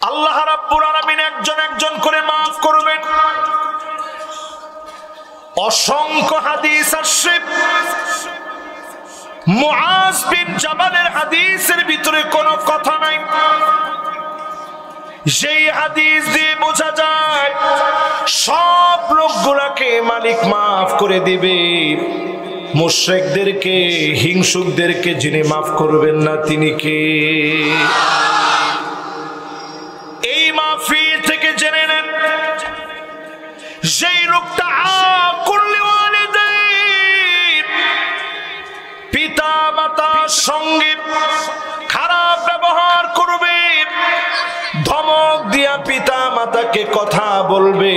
আল্লাহ রাব্বুল আলামিন একজন একজন করে মাফ করবেন। অসংখ্য হাদিস আসছে, মুআজ বিন জাবালের হাদিসের ভিতরে কোনো কথা নাই, সেই হাদিস দিয়ে বোঝা যায় সব লোকগুলাকে মালিক মাফ করে দিবে, মুশরিকদেরকে হিংসুকদেরকে যিনি মাফ করবেন না তিনি কে? এই মাহফিল থেকে জেনে নেন, যেই লোকটা আকুল ওয়ালিদাইন পিতা মাতার সঙ্গে খারাপ ব্যবহার করবে, ধমক দিয়া পিতা মাতাকে কথা বলবে,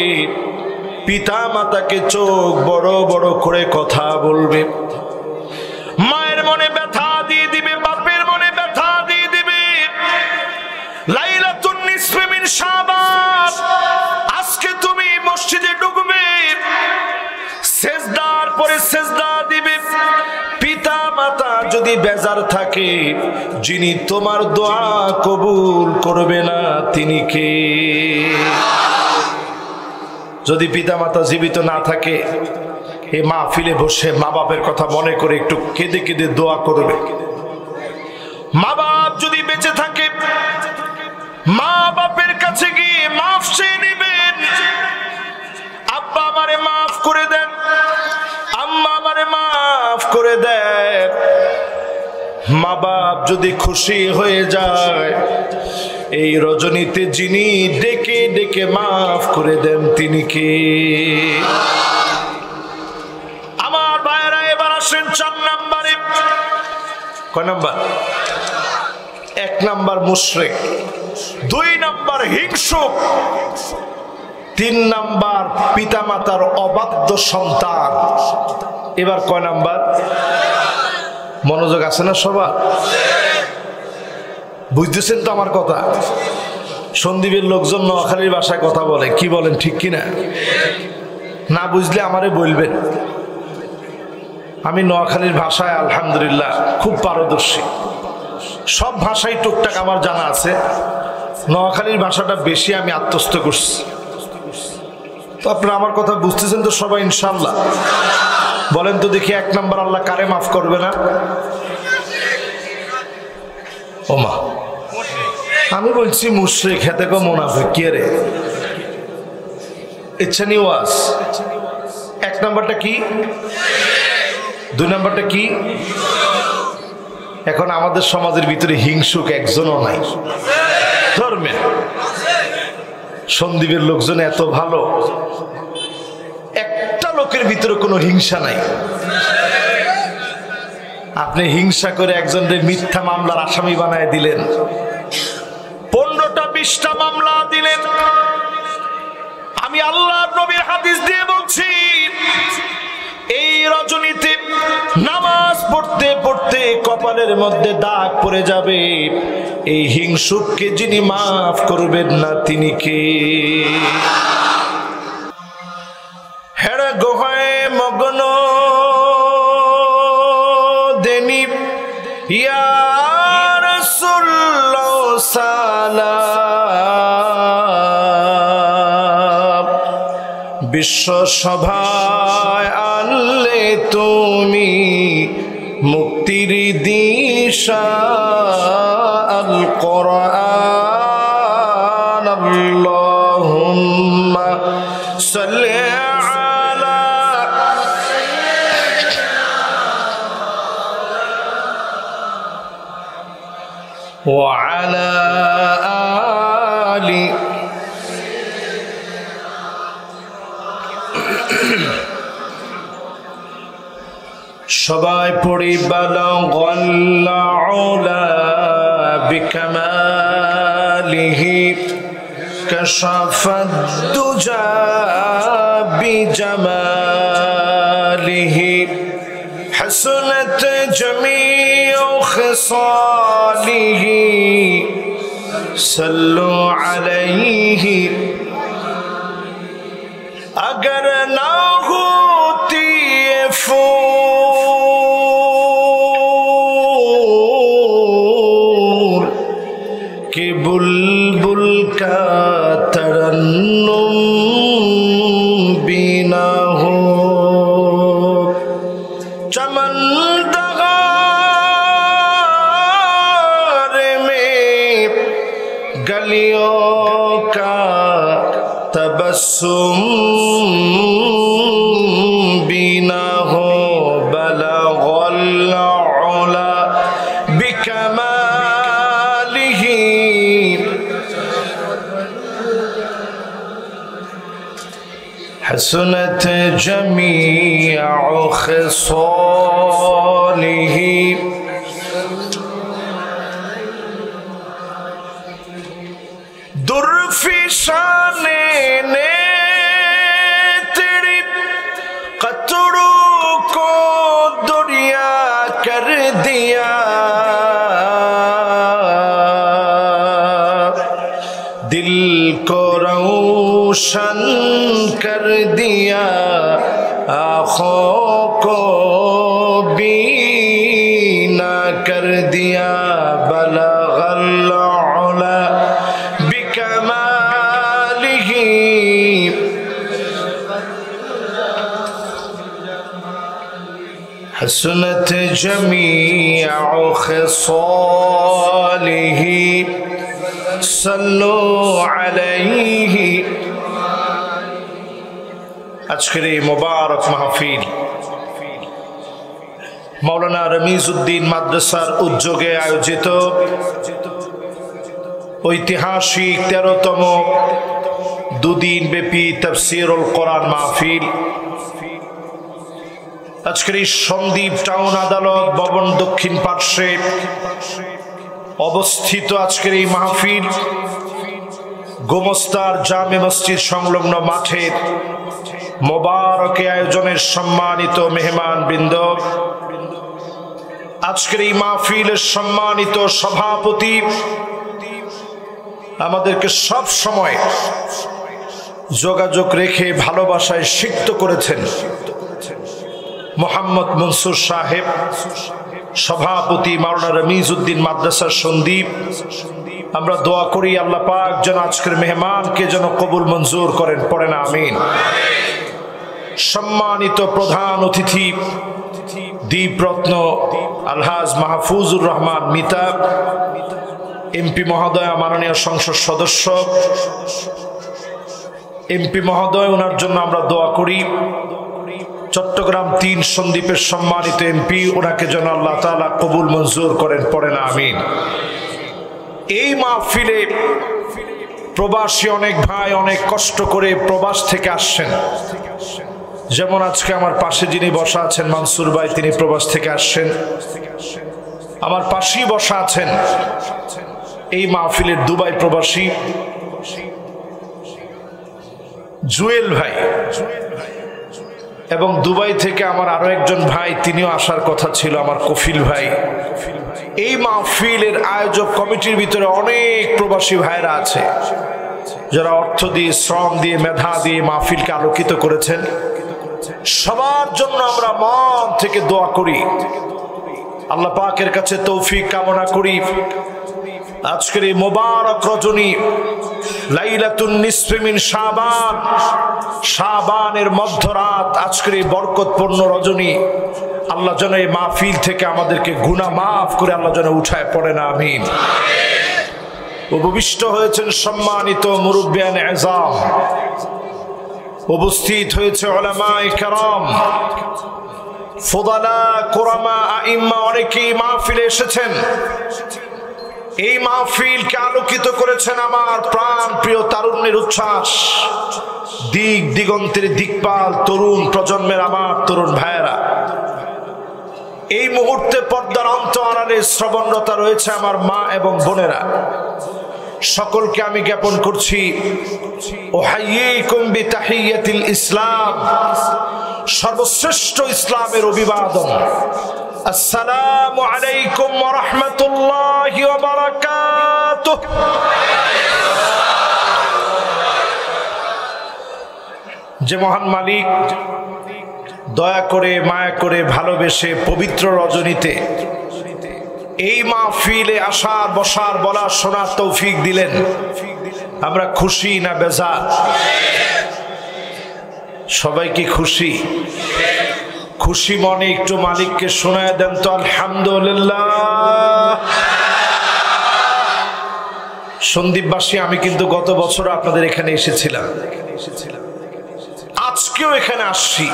পিতা মাতাকে চোখ বড় বড় করে কথা বলবে, মায়ের মনে ব্যথা দিয়ে দিবে, বাপের মনে ব্যথা দিয়ে দিবে। লাইলাতুন নিসফে মিন শাবান, আজকে তুমি মসজিদে ঢুকবে, সেজদার পরে সেজদা দিবে, পিতা মাতা যদি বেজার থাকে, যিনি তোমার দোয়া কবুল করবে না তিনি কে? যদি পিতা মাতা জীবিত না থাকে, এই মাহফিলে বসে মা বাপের কথা মনে করে একটু কেঁদে কেঁদে দোয়া করবে। মা বাপ যদি বেঁচে থাকে, মা বাপের কাছে গিয়ে মাফ চেয়ে নেবেন। আব্বা আমারে মাফ করে দেন, আম্মা আমারে মাফ করে দেন। মা বাপ যদি খুশি হয়ে যায়, এই রজনীতে যিনি ডেকে ডেকে মাফ করে দেন তিনি কে? আমার ভাইরা এবার আসেন 4 নম্বরে। কয় নাম্বার? 1 নাম্বার মুশরিক, 2 নাম্বার হিংসুক, 3 নাম্বার পিতামাতার অবাধ্য সন্তান। এবার কয় নাম্বার? মনোযোগ আছে না সবার? বুঝতেছেন তো আমার কথা? সন্দীপের লোকজন নোয়াখালীর ভাষায় কথা বলে, কি বলেন ঠিক কিনা? না বুঝলে আমারে বলবেন। আমি নোয়াখালীর ভাষায় আলহামদুলিল্লাহ খুব পারদর্শী, সব ভাষাই টুকটাক আমার জানা আছে, নোয়াখালীর ভাষাটা বেশি আমি আত্মস্থ করছি। তো আপনারা আমার কথা বুঝতেছেন তো সবাই ইনশাআল্লাহ? বলেন তো দেখি 1 নাম্বার আল্লাহ কারে মাফ করবে না? ওমা, আমি বলছি মুশরিক, হেতে কো মুনাফিক, কে রে? ইচ্ছা নি ওয়াজ। 1 নাম্বারটা কি? 2 নাম্বারটা কি? এখন আমাদের সমাজের ভিতরে হিংসুক একজনও নাই। ধর্মে সন্দীপের লোকজন এত ভালো, একটা লোকের ভিতরে কোনো হিংসা নাই। আপনি হিংসা করে একজনের মিথ্যা মামলার আসামি বানায় দিলেন, 15টা 20টা মামলা দিলেন। আমি আল্লাহর নবীর হাদিস দিয়ে বলছি, এই রজনীতে নামাজ পড়তে পড়তে কপালের মধ্যে দাগ পড়ে যাবে, এই হিংসুককে যিনি মাফ করবেন না তিনি কে? হেড়া গোহায় মগ্ন দেনি ইয়া রাসূলুল্লাহ সালাম, বিশ্ব সভায় আনলে তুমি মুক্তির দিশা, আল কোরআন, আল্লাহুম্মা সাল্লি আলা ওয়া আলা আলি। সবাই পড়ি বালাগাল উলা বিকামালিহি, কাশাফাদ দুজা বিজামালিহি, হাসনাত জামিউ খিসালিহি, সাল্লু আলাইহি। अगर ना होती ये फूल कि बुलबुल का तरन्नुम भी ना हो, चमन दगार में गलियों का तबस्सुम भी ना हो, बलगल उला बिकमालिही हसनत जमीअ खिसालिही। दुर्फिशाने ने तेरी कतरों को दुरिया कर दिया, दिल को रोशन कर दिया, आँखों को बीना कर दिया, बलगल उला बिकमालिही हसनत जमीअ खिसालिही सल्लु अलैहि। আজকের এই মোবারক মাহফিল মাওলানা রমিজউদ্দিন মাদ্রাসার উদ্যোগে আয়োজিত ঐতিহাসিক 13তম দুদিন ব্যাপী তাফসীরুল কোরআন মাহফিল আজকের এই সন্দ্বীপ টাউন আদালত ভবন দক্ষিণ পার্শ্বে অবস্থিত আজকের এই মাহফিল গোমস্তার জামে মসজিদ সংলগ্ন মাঠের মোবারক আয়োজনের সম্মানিত মেহমান বৃন্দ, আজকের এই মাহফিলের সম্মানিত সভাপতি, আমাদেরকে সব সময় যোগাযোগ রেখে ভালোবাসায় সিক্ত করেছেন মোহাম্মদ মনসুর সাহেব, সভাপতি মাওলানা রমিজউদ্দিন মাদ্রাসা সন্দ্বীপ। আমরা দোয়া করি আল্লাহ পাক যেন আজকের মেহমানকে যেন কবুল মঞ্জুর করেন, পড়েন আমিন। সম্মানিত প্রধান অতিথি দীপরত্ন আলহাজ মাহফুজুর রহমান মিতা এমপি মহোদয়, মাননীয় সংসদ সদস্য এমপি মহোদয়, ওনার জন্য আমরা দোয়া করি। চট্টগ্রাম ৩ সন্দ্বীপের সম্মানিত এমপি, ওনাকে যেন আল্লাহ তাআলা কবুল মঞ্জুর করেন, পড়েন আমিন। এই মাহফিলে প্রবাসী অনেক ভাই অনেক কষ্ট করে প্রবাস থেকে আসছেন, যেমন আজকে আমার পাশে যিনি বসা আছেন মানসুর ভাই, তিনি প্রবাস থেকে আসছেন। আমার পাশেই বসা আছেন এই মাহফিলের দুবাই প্রবাসী জুয়েল ভাই, এবং দুবাই থেকে আমার আরো একজন ভাই, তিনিও আসার কথা ছিল, আমার কফিল ভাই। এই মাহফিলের আয়োজক কমিটির ভিতরে অনেক প্রবাসী ভাইরা আছে যারা অর্থ দিয়ে, শ্রম দিয়ে, মেধা দিয়ে মাহফিলকে আলোকিত করেছেন। সবার জন্য আমরা মন থেকে দোয়া করি, আল্লাহ পাকের কাছে তৌফিক কামনা করি। আজকের এই মোবারক রজনী লাইলাতুন নিসফি মিন শাবান, শাবানের মধ্যরাত, আজকের এই বরকতপূর্ণ রজনী, আল্লাহ যেন এই মাহফিল থেকে আমাদেরকে গুনাহ মাফ করে আল্লাহ যেন উঠায়, পড়েন আমিন। উপবিষ্ট হয়েছেন সম্মানিত মুরব্বিয়ানে আযম, উপস্থিত হয়েছে উলামায়ে কেরাম, ফুদালা, কুরামা, আইম্মা, অনেকেই মাহফিলে এসেছেন। এই মাহফিলকে আলোকিত করেছেন আমার প্রাণ প্রিয় তারুণ্যের উচ্ছ্বাস, দিক দিগন্তের দিকপাল তরুণ প্রজন্মের আমার তরুণ ভাইয়েরা। এই মুহূর্তে পর্দার অন্তরালে শ্রবণরতা রয়েছে আমার মা এবং বোনেরা, সকলকে আমি জ্ঞাপন করছি ওহাইয়িকুম বিতাহিয়াতিল ইসলাম, সর্বশ্রেষ্ঠ ইসলামের অভিবাদন। আসসালামু আলাইকুম ওয়া রাহমাতুল্লাহি ওয়া বারাকাতুহু। যে মহান মালিক দয়া করে, মায়া করে, ভালোবেসে পবিত্র রজনীতে এই মাহফিলে আসার, বসার, বলার, শোনার তৌফিক দিলেন, আমরা খুশি না বেজার? সবাই কি খুশি? খুশি মনে একটু মালিককে শোনায় দেন তো আলহামদুলিল্লাহ। সন্দীপবাসী, আমি কিন্তু গত বছর আপনাদের এখানে এসেছিলাম, আজকেও এখানে আসছি।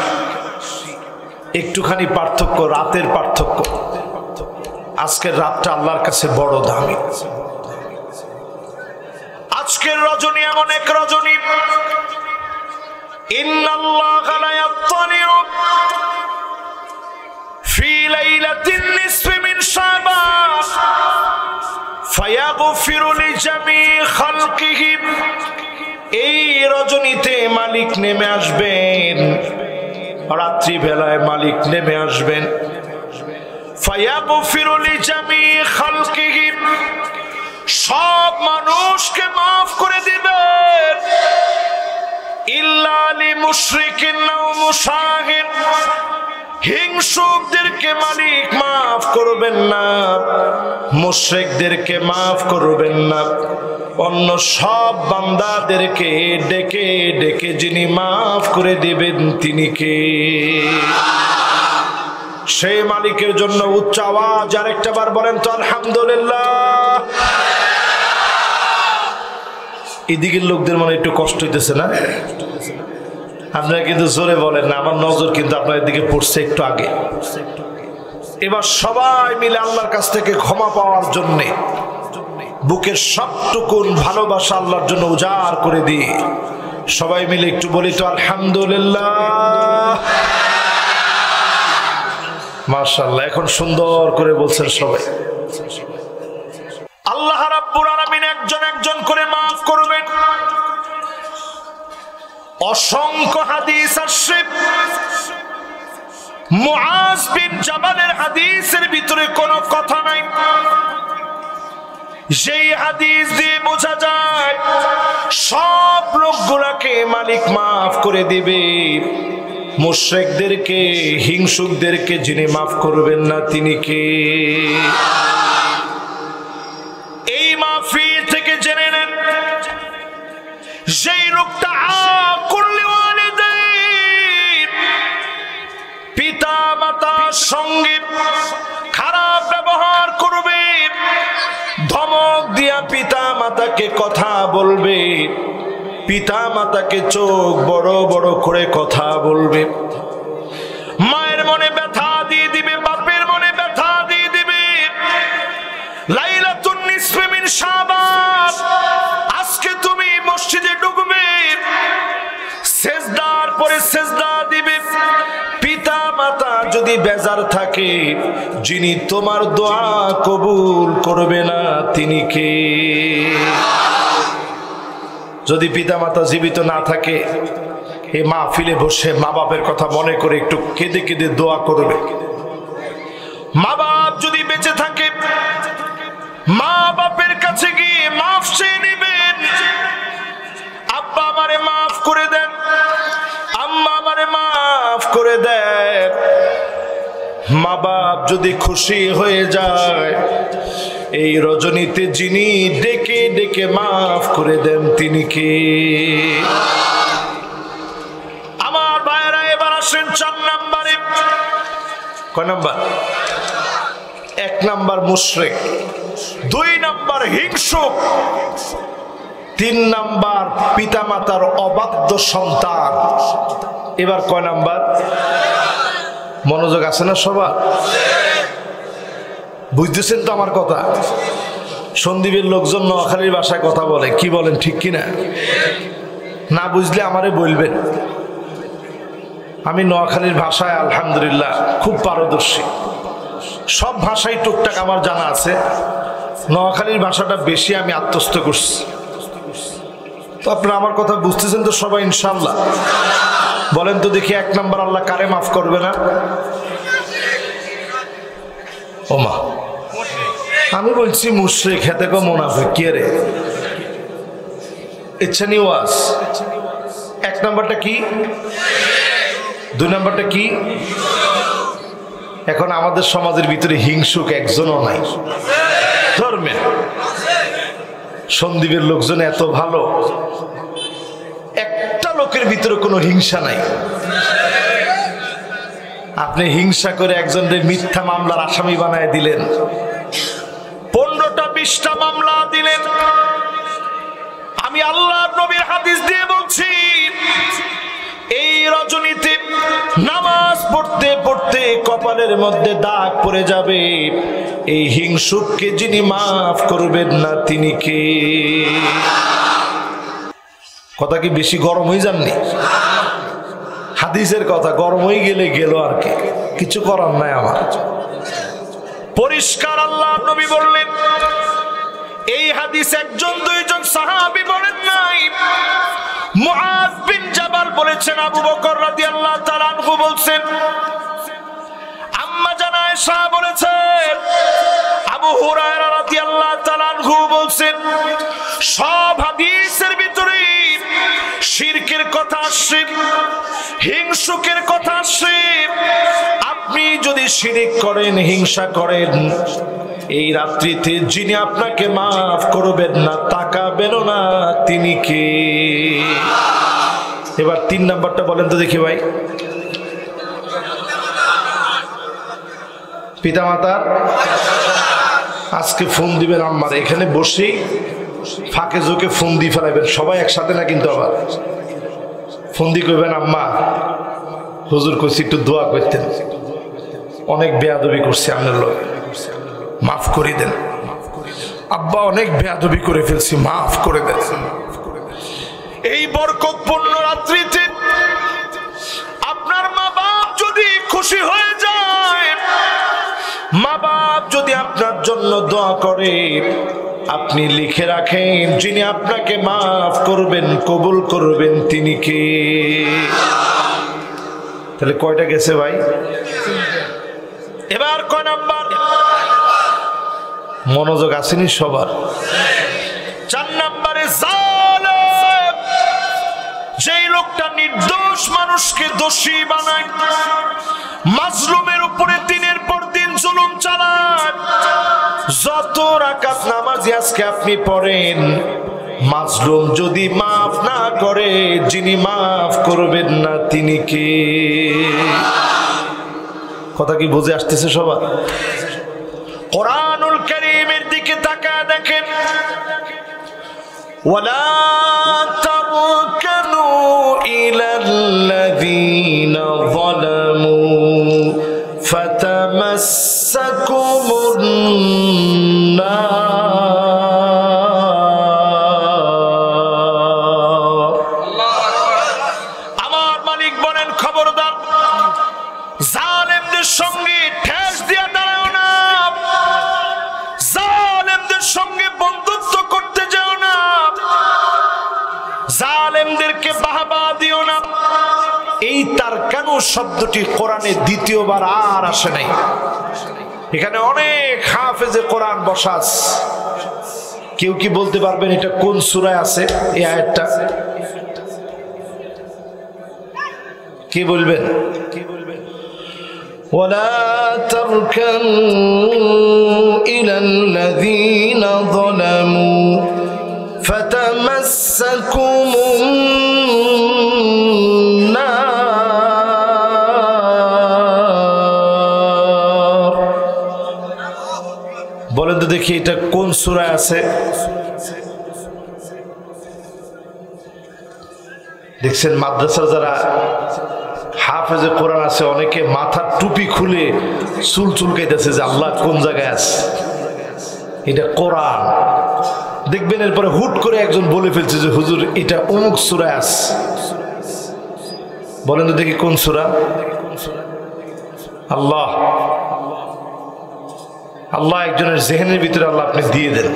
একটুখানি পার্থক্য, রাতের পার্থক্য। আজকের রাতটা আল্লাহর কাছে বড় দামি। আজকের রজনী এমন এক রজনী, ইন্নাল্লাহা লা ইয়াত্তালিউ ফি লাইলাতিন নিসফি মিন শাবান ফায়াগফিরু লিজামি খালকিহি। এই রজনীতে মালিক নেমে আসবেন, রাত্রি বেলায় মালিক নেমে আসবেন। ফায়াগফিরু লিজামি খালকিহি, সব মানুষকে মাফ করে দিবেন। ইল্লা লিমুশরিকিন আও মুশাহিন, হিংসুকদেরকে মালিক মাফ করবেন না, মুশরিকদেরকে মাফ করবেন না। অন্য সব বান্দাদেরকে ডেকে ডেকে যিনি মাফ করে দিবেন তিনি কে? সেই মালিকের জন্য উচ্চ আওয়াজ আরেকটা বার বলেন তো আলহামদুলিল্লাহ। এদিকের লোকদের মনে একটু কষ্ট হইতেছে না? আপনারা কিন্তু জোরে বলেন না, আমার নজর কিন্তু আপনার দিকে পড়ছে একটু আগে। এবার সবাই মিলে আল্লাহর কাছ থেকে ক্ষমা পাওয়ার জন্য বুকের সবটুকুন ভালোবাসা আল্লাহর জন্য উজাড় করে দিই। সবাই মিলে একটু বলি তো আলহামদুলিল্লাহ। মাশাআল্লাহ, এখন সুন্দর করে বলছেন সবাই। আল্লাহ রাব্বুল আলামিন একজন একজন করে মাফ করবেন। অসংখ্য হাদিস আসছে। মুআজ বিন জাবালের হাদিসের ভিতরে কোনো কথা নাই, যেই হাদিস দিয়ে বোঝা যায় সব লোকগুলাকে মালিক মাফ করে দিবে, মুশরিকদেরকে হিংসুকদেরকে যিনি মাফ করবেন না তিনি কে? এই মাহফিল থেকে জেনে নেন, যেই লোকটা করলে পিতা মাতার সঙ্গে খারাপ ব্যবহার করবে, ধমক দিয়া পিতা মাতাকে কথা বলবে, পিতা মাতাকে চোখ বড় বড় করে কথা বলবে, মায়ের মনে ব্যথা দিয়ে দিবে, বাপের মনে ব্যথা দিয়ে দিবে। লাইলাতুন নিসফি মিন শাবান, আজকে তুমি মসজিদে ঢুকবে, সেজদার পরে সেজদা দিবে। পিতা মাতা যদি বেজার থাকে, যিনি তোমার দোয়া কবুল করবে না তিনি কে? যদি পিতা মাতা জীবিত না থাকে, এই মাহফিলে বসে মা বাপের কথা মনে করে একটু কেঁদে কেঁদে দোয়া করবে। মা বাপ যদি বেঁচে থাকে, মা বাপের কাছে গিয়ে মাফ চেয়ে নেবেন। আব্বা আমারে মাফ করে দেন, আম্মা আমারে মাফ করে দেন। মা বাপ যদি খুশি হয়ে যায়, এই রজনীতে যিনি ডেকে ডেকে মাফ করে দেন তিনি কে? আমার ভাইয়েরা, এবার আসেন 4 নম্বরে। কয় নাম্বার? 1 নাম্বার মুশরিক, 2 নাম্বার হিংসুক, 3 নাম্বার পিতামাতার অবাধ্য সন্তান। এবার কয় নাম্বার? মনোযোগ আছে না সবার? বুঝতেছেন তো আমার কথা? সন্দীপের লোকজন নোয়াখালীর ভাষায় কথা বলে, কি বলেন ঠিক কিনা? না বুঝলে আমারে বলবেন। আমি নোয়াখালীর ভাষায় আলহামদুলিল্লাহ খুব পারদর্শী, সব ভাষাই টুকটাক আমার জানা আছে। নোয়াখালীর ভাষাটা বেশি আমি আত্মস্থ করছি। তো আপনারা আমার কথা বুঝতেছেন তো সবাই ইনশাআল্লাহ? বলেন তো দেখি, 1 নাম্বার আল্লাহ কারে মাফ করবে না? ওমা, আমি বলছি মুশরিক, হেতে কো মুনাফিক, কে রে? ইচ্ছা নি ওয়াজ। 1 নাম্বারটা কি? 2 নাম্বারটা কি? এখন আমাদের সমাজের ভিতরে হিংসুক একজনও নাই। ধর্মে সন্দ্বীপের লোকজন এত ভালো, একটা লোকের ভিতরে কোনো হিংসা নাই। আপনি হিংসা করে একজনের মিথ্যা মামলার আসামি বানায় দিলেন, 15টা 20টা মামলা দিলেন। আমি আল্লাহর নবীর হাদিস দিয়ে বলছি, এই রজনীতে নামাজ পড়তে পড়তে কপালের মধ্যে দাগ পড়ে যাবে। এই হিংসুককে যিনি মাফ করবেন না তিনি কে? কথা কি বেশি গরম হয়ে যাননি? হাদিসের কথা গরম হয়ে গেলে গেল, আর কি, কিছু করার নাই আমার। পরিষ্কার আল্লাহর নবী বললেন, এই হাদিস একজন দুইজন সাহাবী বলেন নাই। মুআয বিন জাবাল বলেছেন, আবু বকর রাদিয়াল্লাহু তাআলা আনহু বলছেন, আম্মা জান আয়েশা বলেছেন, আবু হুরায়রা রাদিয়াল্লাহু তাআলা আনহু বলছেন। সব হাদিসের ভিতরে শিরকের কথা আসছে, হিংসুকের কথা আসছে। আপনি যদি শিরক করেন, হিংসা করেন, এই রাত্রিতে যিনি আপনাকে মাফ করবেন না, তাকাবেন না, তিনি কে? এবার 3 নাম্বারটা বলেন তো দেখি ভাই। পিতামাতার আজকে ফোন দিবেন আম্মার, এখানে বসেই ফাঁকে ঝোঁকে ফোন দিয়ে ফেলাবেন, সবাই একসাথে না কিন্তু। আবার ফোন দিয়ে কইবেন, আম্মা হুজুর কইছি একটু দোয়া করতেন, অনেক বেয়াদবি করছি আপনার লোক, মাফ করে দেন। আব্বা অনেক বেয়াদবি করে ফেলছি, মাফ করে দেন। এই বরকতপূর্ণ রাত্রিতে আপনার মা বাপ যদি খুশি হয়ে যায়, মা বাপ যদি আপনার জন্য দোয়া করে, আপনি লিখে রাখেন, যিনি আপনাকে মাফ করবেন, কবুল করবেন, তিনি কে? তাহলে কয়টা গেছে ভাই? এবার কয় নাম্বার? মনোযোগ আসেনি সবার? 4 নাম্বারে জালেম, যেই লোকটা নির্দোষ মানুষকে দোষী বানায়, মাজলুমের উপরে দিনের পর দিন জুলুম চালায়। যত রাকাত নামাজি আজকে আপনি পড়েন, মাজলুম যদি মাফ না করে, যিনি মাফ করবেন না তিনি কে? কথা কি বুঝে আসতেছে সবার? কোরআনুল কারীমের দিকে তাকায় দেখেন, ওয়ালা তারকানু ইলাল্লাযীনা যালামু ফাতামাসসাকুমুন নার। আমার মালিক বলেন, খবরদার জালেমদের সঙ্গে ঠেস দিয়া দাঁড়াও না, জালেমদের সঙ্গে বন্ধুত্ব করতে যাও না, জালেমদেরকে বাহবা দিও না। এই তারকানু শব্দটি কোরআনে দ্বিতীয়বার আর আসে নাই। এখানে অনেক হাফেজে কোরআন বসাস, কেউ কি বলতে পারবেন এটা কোন সূরায় আছে এই আয়াতটা? কে বলবেন? ওয়ালা তারকানু ইলাল্লাযীনা যালামু ফাতামাসসাকুমুন নার। বলেন তো দেখি এটা কোন সূরায় আছে? দেখছেন মাদ্রাসার যারা হাফেজে কোরআন আছে, অনেকে মাথার টুপি খুলে চুল চুলকাইতেছে যে আল্লাহ কোন জায়গায় আছে। এটা কোরআন। দেখবেন এরপরে হুট করে একজন বলে ফেলছে যে হুজুর এটা অমুক সূরায় আছে। বলেন তো দেখি কোন সূরা? আল্লাহ আল্লাহ একজনের জেহেনের ভিতরে আল্লাহ আপনি দিয়ে দেন,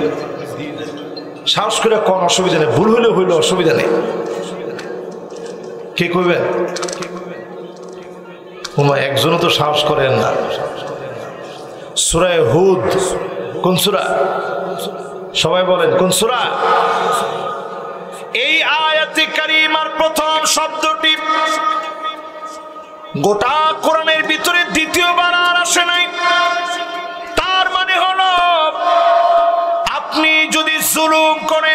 সাহস করে কোন অসুবিধা নেই, ভুল হইলে হইলো, অসুবিধা নেই। কে কইবেন? একজনও তো সাহস করেন না। সূরা হুদ কোন সূরা? সবাই বলেন কোন সূরা? এই আয়াতে কারিমার প্রথম শব্দটি গোটা কোরআনের ভিতরে দ্বিতীয়বার আর আসে নাই। তার মানে হলো আপনি যদি জুলুম করেন,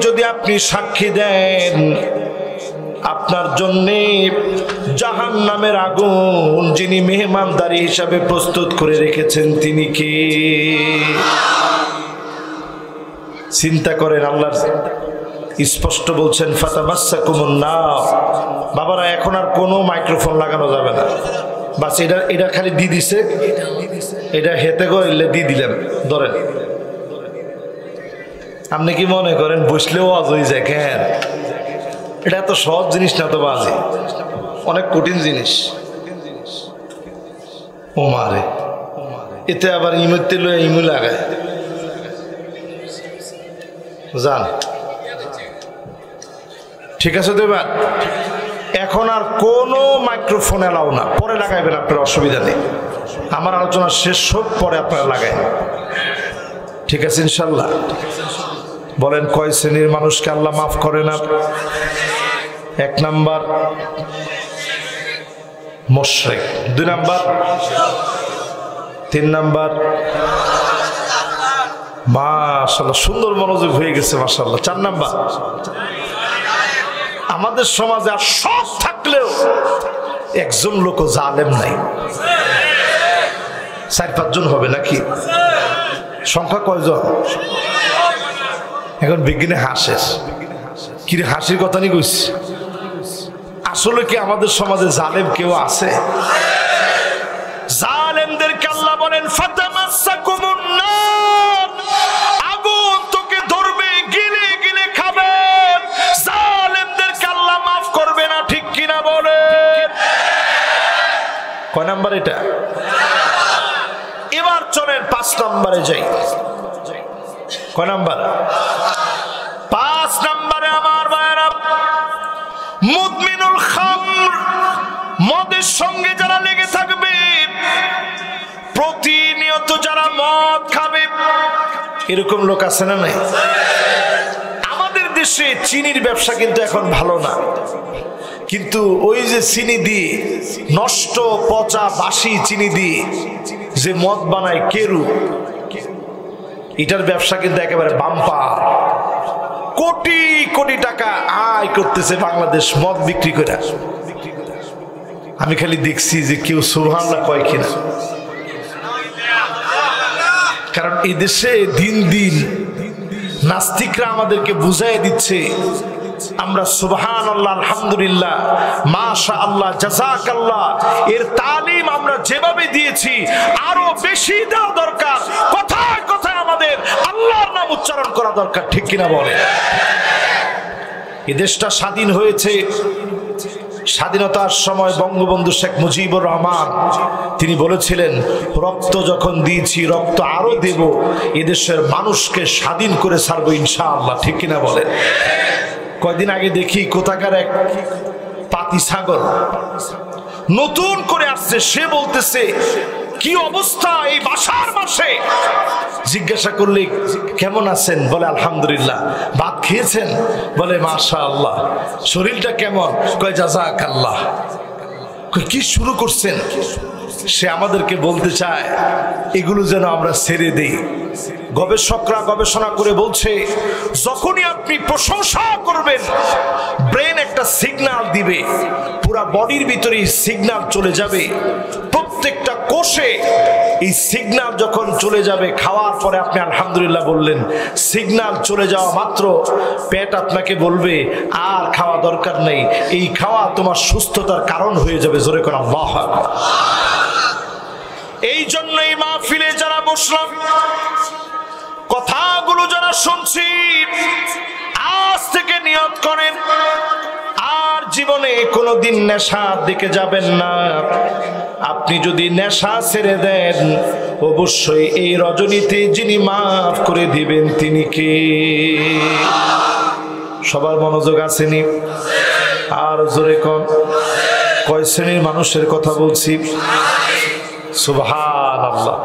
যদি আপনি সাক্ষী দেন আপনার জন্যে জাহান্নামের আগুন যিনি মেহমানদারি হিসাবে প্রস্তুত করে রেখেছেন তিনি কে? চিন্তা করেন। আল্লাহ স্পষ্ট বলছেন ফাতামাসসাকুমুন নার। বাবারা এখন আর কোনো মাইক্রোফোন লাগানো যাবে না, বাস এটা খালি দিয়ে দিছে, এটা হেতে করলে দিয়ে দিলাম, ধরেন। আপনি কি মনে করেন বসলেও আজ হয়ে যায়? কেন? এটা এত সহজ জিনিস না তো, বাজে অনেক কঠিন জিনিস। ও মারে, এতে আবার ইমুতে লয়ে ইমু লাগায় জান। ঠিক আছে তো এবার এখন আর কোনো মাইক্রোফোন এলাও না, পরে লাগাইবেন, আপনার অসুবিধা নেই। আমার আলোচনা শেষ হোক, পরে আপনারা লাগাই। ঠিক আছে ইনশাল্লাহ? বলেন কয় শ্রেণীর মানুষকে আল্লাহ মাফ করে না? 1 নাম্বার মুশরিক, 2 নাম্বার, 3 নাম্বার মাশাআল্লাহ সুন্দর মনোযোগ হয়ে গেছে মাশাআল্লাহ, 4 নাম্বার আমাদের সমাজে আর সব থাকলেও একজন লোক জালেম নাই। 4-5 জন হবে নাকি? সংখ্যা কয়জন? এখন বিজ্ঞানে হাসে, কি হাসির কথা নিয়ে কইছি। আসলে কি আমাদের সমাজে জালেম কেউ আছে? জালেমদেরকে আল্লাহ বলেন ফাতামাসসাকুমুন নার, আগুন তোকে ধরবে, গিলে গিলে খাবে। জালেমদেরকে আল্লাহ মাফ করবে না, ঠিক কিনা বলে? কয় নাম্বার এটা? এবার চলেন 5 নম্বরে যাই। কয় নাম্বার? 5 নম্বরে আমার ভাইরা মুদমিনুল খামর, মদের সঙ্গে যারা লেগে থাকবে, প্রতিনিয়ত যারা মদ খাবে, এরকম লোক আছে না নাই? আমাদের দেশে চিনির ব্যবসা কিন্তু এখন ভালো না, কিন্তু ওই যে চিনি দিয়ে নষ্ট পচা বাসি চিনি দিয়ে যে মদ বানায় কেরু, এটার ব্যবসা কিন্তু একেবারে বাম্পার। কোটি কোটি টাকা আয় করতেছে বাংলাদেশ মদ বিক্রি করে। আমি খালি দেখছি যে কেউ সুবহানাল্লাহ কয় কিনা, কারণ এই দেশে দিন দিন নাস্তিকরা আমাদেরকে বুঝাই দিচ্ছে আমরা সুবহানাল্লাহ, আলহামদুলিল্লাহ, মাশাআল্লাহ, জাযাকাল্লাহ এর তালিম আমরা যেভাবে দিয়েছি আরো বেশি দেওয়া দরকার। কথায় কথায় আমাদের আল্লাহর নাম উচ্চারণ করা দরকার, ঠিক কিনা বলে? এই দেশটা স্বাধীন হয়েছে, স্বাধীনতার সময় বঙ্গবন্ধু শেখ মুজিবুর রহমান তিনি বলেছিলেন রক্ত যখন দিয়েছি রক্ত আরো দেব, এদেশের মানুষকে স্বাধীন করে ছাড়বো ইনশাআল্লাহ, ঠিক কিনা বলে? কয়দিন আগে দেখি কোথাকার এক পাতি ছাগল নতুন করে আসছে, সে বলতেছে কি অবস্থা এই বাসার মাসে। জিজ্ঞাসা করলে কেমন আছেন? বলে আলহামদুলিল্লাহ। ভাত খেয়েছেন? বলে মাশাআল্লাহ। শরীরটা কেমন? কয় জাযাকাল্লাহ। কি শুরু করছেন? সে আমাদেরকে বলতে চায় এগুলো যেন আমরা ছেড়ে দেই। গবেষকরা গবেষণা করে বলছে যখনই আপনি প্রশংসা করবেন ব্রেন একটা সিগন্যাল দিবে, পুরা বডির ভিতরে সিগন্যাল চলে যাবে, প্রত্যেকটা কোষে এই সিগন্যাল যখন চলে যাবে, খাওয়ার পরে আপনি আলহামদুলিল্লাহ বললেন, সিগন্যাল চলে যাওয়া মাত্র পেট আপনাকে বলবে আর খাওয়া দরকার নেই, এই খাওয়া তোমার সুস্থতার কারণ হয়ে যাবে। জোরে করে আল্লাহু আকবার। এই জন্যই মাহফিলে যারা বসলাম, কথাগুলো যারা শুনছি, আজ থেকে নিয়ত করেন আর জীবনে কোনোদিন নেশার দিকে যাবেন না। আপনি যদি নেশা ছেড়ে দেন অবশ্যই এই রজনীতে যিনি মাফ করে দিবেন তিনি কে? সবার মনোযোগ আসেনি? আর জোরে কোন কয় শ্রেণীর মানুষের কথা বলছি? সুবহানাল্লাহ।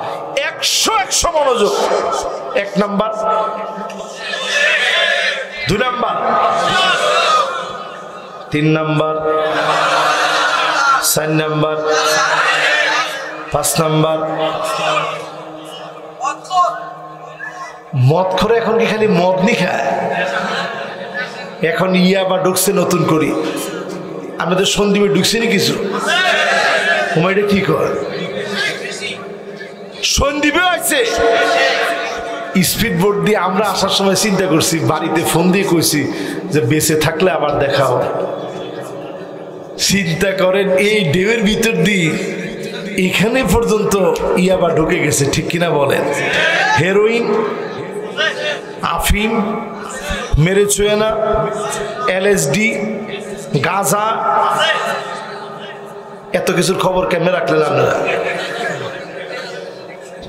100 মনোযোগ। 1 number, 2 number, 3 number, 4 number, 5 number. মদ করে এখন কি খালি মদ নি খায়? এখন ইয়াবা ঢুকছে নতুন করি। আমাদের সন্দীপে ঢুকছে নি কিছু, এটা কি কর সন্দীপে আছে স্পিড বোর্ড দিয়ে। আমরা আসার সময় চিন্তা করছি, বাড়িতে ফোন দিয়ে কইছি যে বেঁচে থাকলে আবার দেখা হবে। চিন্তা করেন এই ঢেউয়ের ভিতর দিয়ে এখানে পর্যন্ত ইয়াবা ঢুকে গেছে, ঠিক কিনা বলেন? হেরোইন, আফিম, মেরেচুয়ানা, LSD, গাঁজা, এত কিছুর খবর কেমনে রাখলেন আপনারা?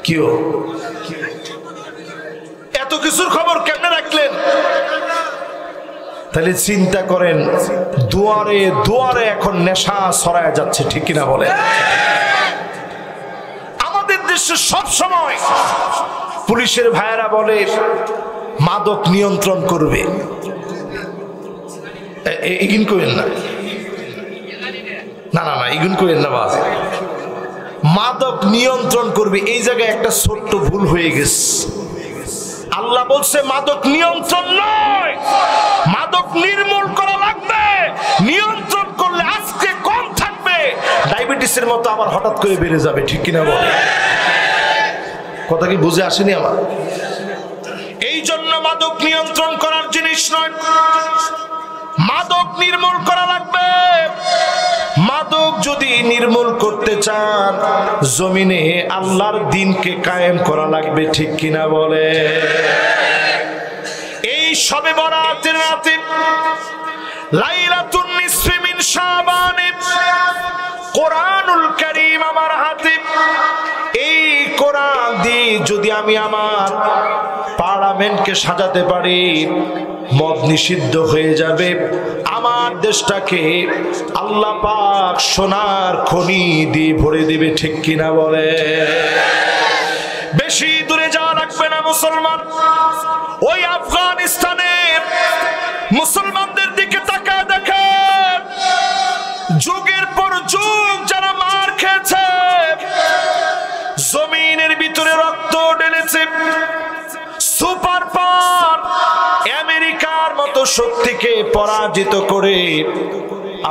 কিও এত কিছুর খবর কেমনে রাখলেন? তাহলে চিন্তা করেন, দুয়ারে দুয়ারে এখন নেশা ছড়ায় যাচ্ছে, ঠিক কিনা বলেন? আমাদের দেশে সব সময় পুলিশের ভাইয়েরা বলে মাদক নিয়ন্ত্রণ করবে। এগুন কইেন না, না না না, এগুন কইেন না বাবা। মাদক নিয়ন্ত্রণ করবে, এই জায়গায় একটা ছোট্ট ভুল হয়ে গেছে। আল্লাহ বলছে মাদক নিয়ন্ত্রণ নয়, মাদক নির্মূল করা লাগবে। নিয়ন্ত্রণ করলে আজকে কম থাকবে, ডায়াবেটিসের মতো আবার হঠাৎ করে বেড়ে যাবে, ঠিক কিনা বলে? কথা কি বুঝে আসেনি আমার? এই জন্য মাদক নিয়ন্ত্রণ করার জিনিস নয়, মাদক নির্মূল করা লাগবে। মাদক যদি নির্মূল করতে চান, জমিনে আল্লাহর দ্বীনকে কায়েম করা লাগবে, ঠিক কিনা বলে? এই শবে বরাতের রাতে, লাইলাতুন নিসফি মিন শাবান, কোরআনুল কারীম আমার হাতে। এই কোরআন দিয়ে যদি আমি আমার পার্লামেন্টকে সাজাতে পারি, মদ নিষিদ্ধ হয়ে যাবে। আমার দেশটাকে আল্লাহ পাক সোনার খনি দিয়ে ভরে দিবে, ঠিক কিনা বলে? বেশি দূরে যাওয়া লাগবে না মুসলমান। ওই আফগানিস্তানের মুসলমানদের দিকে তাকায় দেখেন, যুগের পর যুগ যারা মার খেয়েছে, জমিনের ভিতরে রক্ত ঢেলেছে, সুপার পাওয়ার আমেরিকার মতো শক্তিকে পরাজিত করে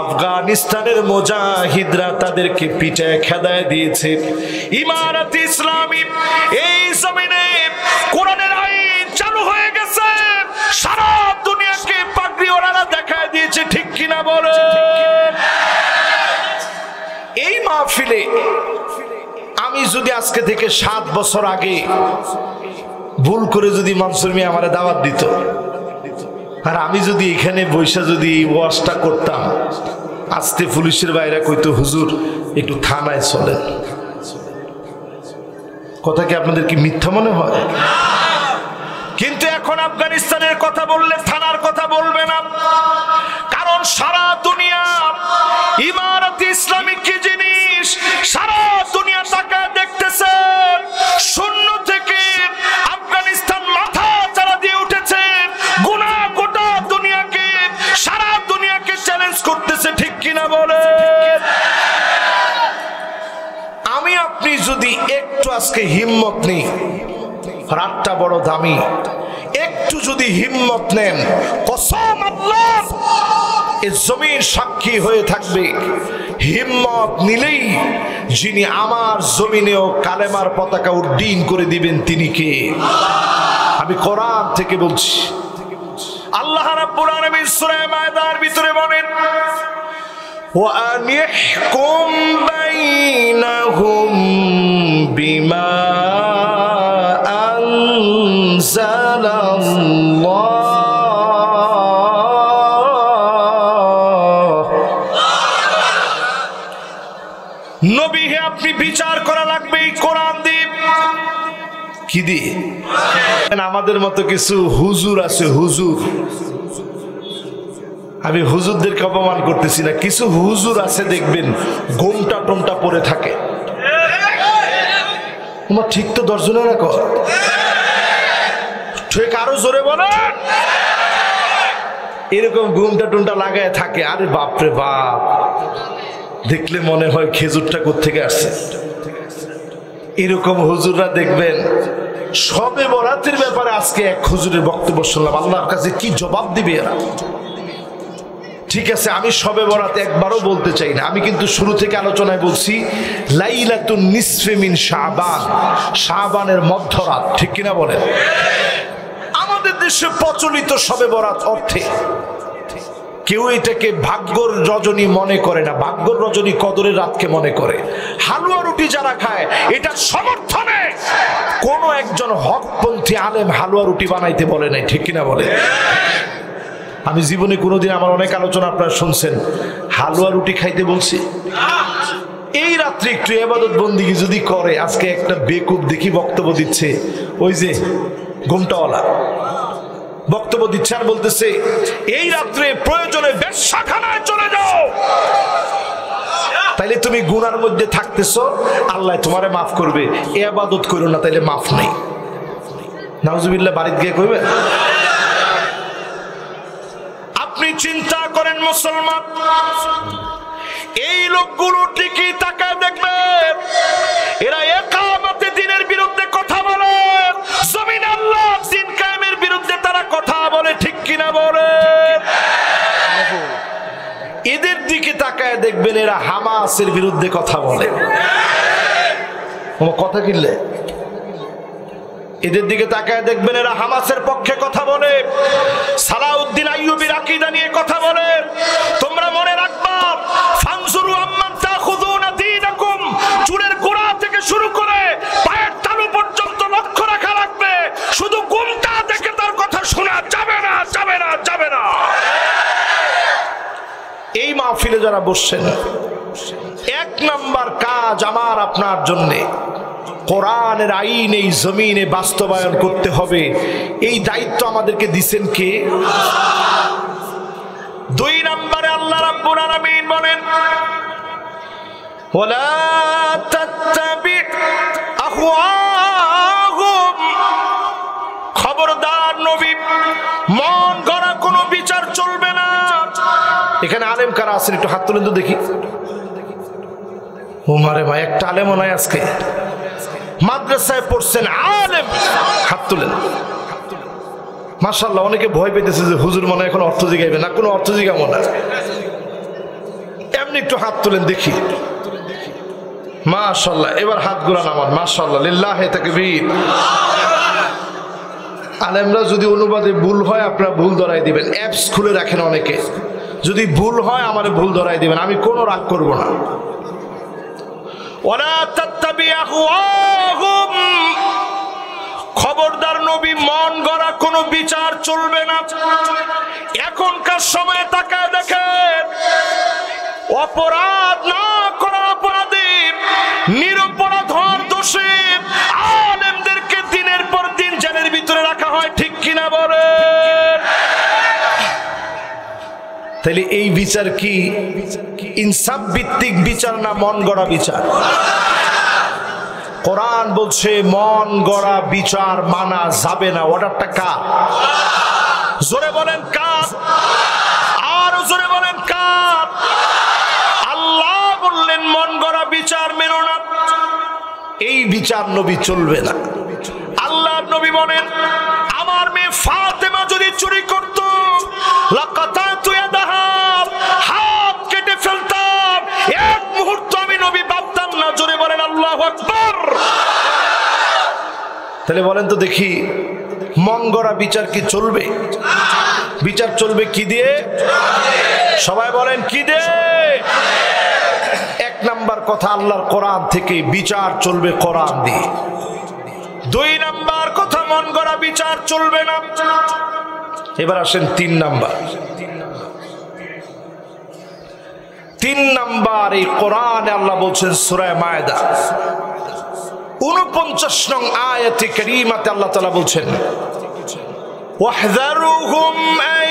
আফগানিস্তানের মুজাহিদরা তাদেরকে পিটায় খেদায় দিয়েছে। ইমারত ইসলামী এই জমিনে কোরআনের আইন চালু হয়ে গেছে, সারা দুনিয়াকে পাগড়ি ওড়ানো দেখায় দিয়েছে, ঠিক কিনা বলে? এই মাহফিলে আমি যদি আজকে থেকে 7 বছর আগে ভুল করে যদি মনসুর মিয়া আমারে দাওয়াত দিত, আর আমি যদি এখানে বৈশা যদি ওয়াজটা করতাম, আজকে পুলিশের বাইরে কইতো হুজুর একটু থানায় চলেন। কথা কি আপনাদের কি মিথ্যা মনে হয়? কিন্তু এখন আফগানিস্তানের কথা বললে থানার কথা বলবে না, কারণ সারা দুনিয়া ইমারত ইসলামিক কি জিনিস সারা দুনিয়া তাকায় দেখতেছে। শূন্য থেকে আফগানিস্তান মাথা চারা দিয়ে উঠেছে, গুনাহ গোটা দুনিয়াকে, সারা দুনিয়াকে চ্যালেঞ্জ করতেছে, ঠিক কিনা বলে? আমি আপনি যদি একটু আজকে হিম্মত নেই, রাতটা বড় দামি, একটু যদি হিম্মত নেন, কসম আল্লাহর, এই জমিন সাক্ষী হয়ে থাকবে, হিম্মত নিলেই যিনি আমার জমিনেও কালেমার পতাকা উড্ডীন করে দিবেন তিনি কে? আমি কোরআন থেকে বলছি। আল্লাহ রাব্বুল আলামিন সূরা মায়দার ভিতরে বলেন, ওয়া আনিহকুম বাইনাহুম বিমা আনজালাল্লাহ। নবী হে, আপনি বিচার করা লাগবে এই কোরআন দিয়ে। কি দিয়ে? আমাদের মতো কিছু হুজুর আছে, হুজুর, আমি হুজুরদেরকে অপমান করতেছি না, কিছু হুজুর আছে দেখবেন ঘোমটা টোমটা পরে থাকে। তোমার ঠিক তো দর্শনে না কর, ঠিক আরো জোরে বলো। এরকম ঘুমটা টুমটা লাগায় থাকে, আরে বাপরে বাপ, দেখলে মনে হয় খেজুরটা কোত্থেকে আসছে। এরকম হুজুররা দেখবেন শবে বরাতের ব্যাপারে আজকে এক হুজুরের বক্তব্য শুনলাম, আল্লাহর কাছে কি জবাব দিবে এরা? ঠিক আছে, আমি শবে বরাত একবারও বলতে চাই না, আমি কিন্তু শুরু থেকে আলোচনায় বলছি লাইলাতুন নিসফে মিন শাবান, শাবানের মধ্যরাত, ঠিক কিনা বলেন? আমাদের দেশে প্রচলিত শবে বরাত অর্থে কেউ এটাকে ভাগ্যর রজনী মনে করে না, ভাগ্যর রজনী কদরের রাতকে মনে করে। হালুয়া রুটি যারা খায় এটা সমর্থনে কোন একজন হকপন্থী আলেম হালুয়া রুটি বানাইতে বলে নাই, ঠিক কিনা বলে? আমি জীবনে কোনোদিন, আমার অনেক আলোচনা আপনারা শুনছেন, হালুয়া রুটি খাইতে বলছি? এই রাত্রে একটু ইবাদত বন্দিগি যদি করে, আজকে একটা বেকুব দেখি বক্তব্য দিচ্ছে, ওই যে ঘোমটাওয়ালা বক্তব্য দিচ্ছে আর বলতেছে এই রাত্রে প্রয়োজনে বেশ্যাখানায় চলে যাও। তাইলে তুমি গুনার মধ্যে থাকতেছো, আল্লাহ তোমারে মাফ করবে, ইবাদত করো না, তাইলে মাফ নেই। নাউজুবিল্লাহ বাড়িতে গিয়ে কইবে। আপনি চিন্তা করেন মুসলমান, এই লোকগুলো ঠিকই তাকায় দেখবেন, এরা ইকামতে দ্বীনের বিরুদ্ধে কথা বলে, জমিন আল্লাহ দ্বীন কায়েমের বিরুদ্ধে তারা কথা বলে, ঠিক কিনা বলে? এদের দিকে তাকায় দেখবেন এরা হামাসের বিরুদ্ধে কথা বলে। কথা কিনলে এদের দিকে তাকায় দেখবেন এরা হামাসের পক্ষে কথা বলে, সালাউদ্দিন আইয়ুবীর আকীদা নিয়ে কথা বলে। তোমরা মনে রাখবা, ফানজুরু আম্মান তাখুযুনা দীনাকুম, চুলের গোড়া থেকে শুরু করে পায়ের তালু পর্যন্ত লক্ষ্য রাখা লাগবে। শুধু গুমটা দেখে তার কথা শোনা যাবে না, যাবে না, যাবে না। এই মাহফিলে যারা বসছেন, এক নাম্বার কাজ আমার আপনার জন্যে কোরআনের আইন এই জমিনে বাস্তবায়ন করতে হবে। এই দায়িত্ব আমাদেরকে দিবেন কে? দুই নম্বরে আল্লাহ রাব্বুল আলামিন বলেন, ওয়ালা তাত্তাবি আহওয়াহুম, খবরদার নবী, মন গড়া কোনো বিচার চলবে না। এখানে আলেম কারা আছেন একটু হাত তুলেন তো দেখি। ওমারে ভাই, একটা আলেমও নাই আজকে। মাদ্রাসায় পড়ছেন আলেম, হাত তুলেন। মাশাআল্লাহ, অনেকে ভয় পেতেছে যে হুজুর মনে হয় এখন অর্থ জিগাইবে না, কোনো অর্থ জিগাবো না, এমনি একটু হাত তুলেন দেখি। মাশাআল্লাহ, এবার হাতগুলো নামান। মাশাআল্লাহ, লিল্লাহি তাকবীর। আলেমরা যদি অনুবাদে ভুল হয় আপনারা ভুল ধরাই দিবেন, অ্যাপস খুলে রাখেন অনেকে, যদি ভুল হয় আমারে ভুল ধরাই দিবেন, আমি কোনো রাগ করব না। ওয়ালা তাত্তাবি আহওয়াহুম, খবরদার নবী, মন গড়া কোনো বিচার চলবে না। এখনকার সময়ে তাকায় দেখেন, অপরাধ না করা অপরাধী, নিরপরাধ হওয়ার দোষে আলেমদেরকে দিনের পর দিন জেলের ভিতরে রাখা হয়, ঠিক কিনা বলে? তাহলে এই বিচার কি ইনসাফ ভিত্তিক বিচার না মন গড়া বিচার? কোরআন বলছে মন গড়া বিচার মানা যাবে না। অর্ডারটা কার? জোরে বলেন কার? আর জোরে বলেন কার? আল্লাহ বললেন মন গড়া বিচার মেনো না, এই বিচার নবী চলবে না। আল্লাহ নবী বলেন, আমার মেয়ে ফাতেমা যদি চুরি করত, লাকাতাতু ইয়াদাহা, হাত কেটে ফেলতাম, এক মুহূর্ত আমি নবী ভাবতাম না। জোরে বলেন আল্লাহু আকবার। তাহলে বলেন তো দেখি, মন গড়া বিচার কি চলবে? বিচার চলবে কি দিয়ে? সবাই বলেন কি দিয়ে? এক নাম্বার কথা, আল্লাহর কোরআন থেকে বিচার চলবে কোরআন দিয়ে। দুই নাম্বার কথা, মন গড়া বিচার চলবে না। এবার আসেন তিন নাম্বার। তিন নাম্বার, এই কোরআনে আল্লাহ বলছেন সূরা মায়েদা 49 নং আয়াতে কারীমাতে আল্লাহ তাআলা বলছেন, ওয়াহযারুহুম আন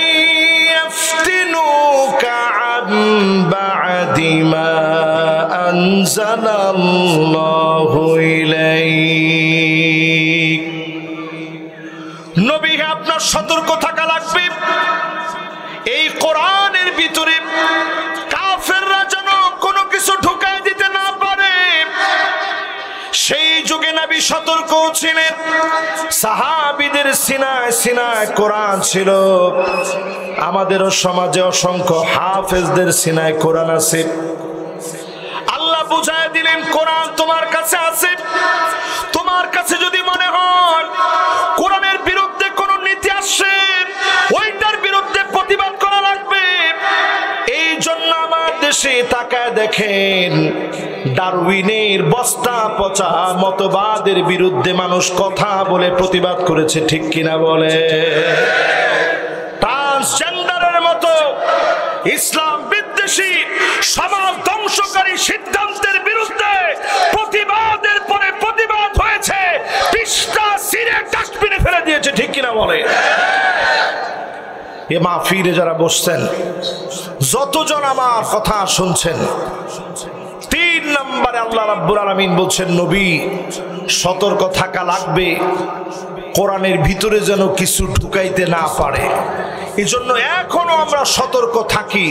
ইয়াফতিনুকা আন বা'দি মা আনজালাল্লাহু ইলাইক। নবী, আপনার সতর্ক থাকা লাগবে, এই কোরআনের ভিতরে কাফেররা যেন কোনো কিছু ঢুকায় দিতে না পারে। সেই যুগে নবী সতর্ক ছিলেন, সাহাবীদের সিনায় সিনায় কোরআন ছিল। আমাদেরও সমাজে অসংখ্য হাফেজদের সিনায় কোরআন আছে। আল্লাহ বুঝায় দিলেন, কোরআন তোমার কাছে আছে, তোমার কাছে যদি মনে হয় কোরআনের বিরুদ্ধে কোন নীতি আসছে, ওইটার বিরুদ্ধে প্রতিবাদ করা লাগবে। এই জন্য আমার দেশে তাকায় দেখেন, ডারউইনের বস্তা পচা মতবাদের বিরুদ্ধে মানুষ কথা বলে প্রতিবাদ করেছে, ঠিক কিনা বলে? ট্রান্সজেন্ডারের মতো ইসলাম বিদ্বেষী সমাজ ধ্বংসকারী সিদ্ধান্তের বিরুদ্ধে প্রতিবাদের পরে প্রতিবাদ হয়েছে, পিস্তা সিরে ডাস্টবিনে ফেলে দিয়েছে, ঠিক কিনা বলে? এ মাহফিলে যারা বসছেন, যতজন আমার কথা শুনছেন, 3 নম্বরে আল্লাহ রাব্বুল আলামিন বলছেন, নবী সতর্ক থাকা লাগবে, কোরআনের ভিতরে যেন কিছু ঢুকাইতে না পারে। এই জন্য এখনো আমরা সতর্ক থাকি।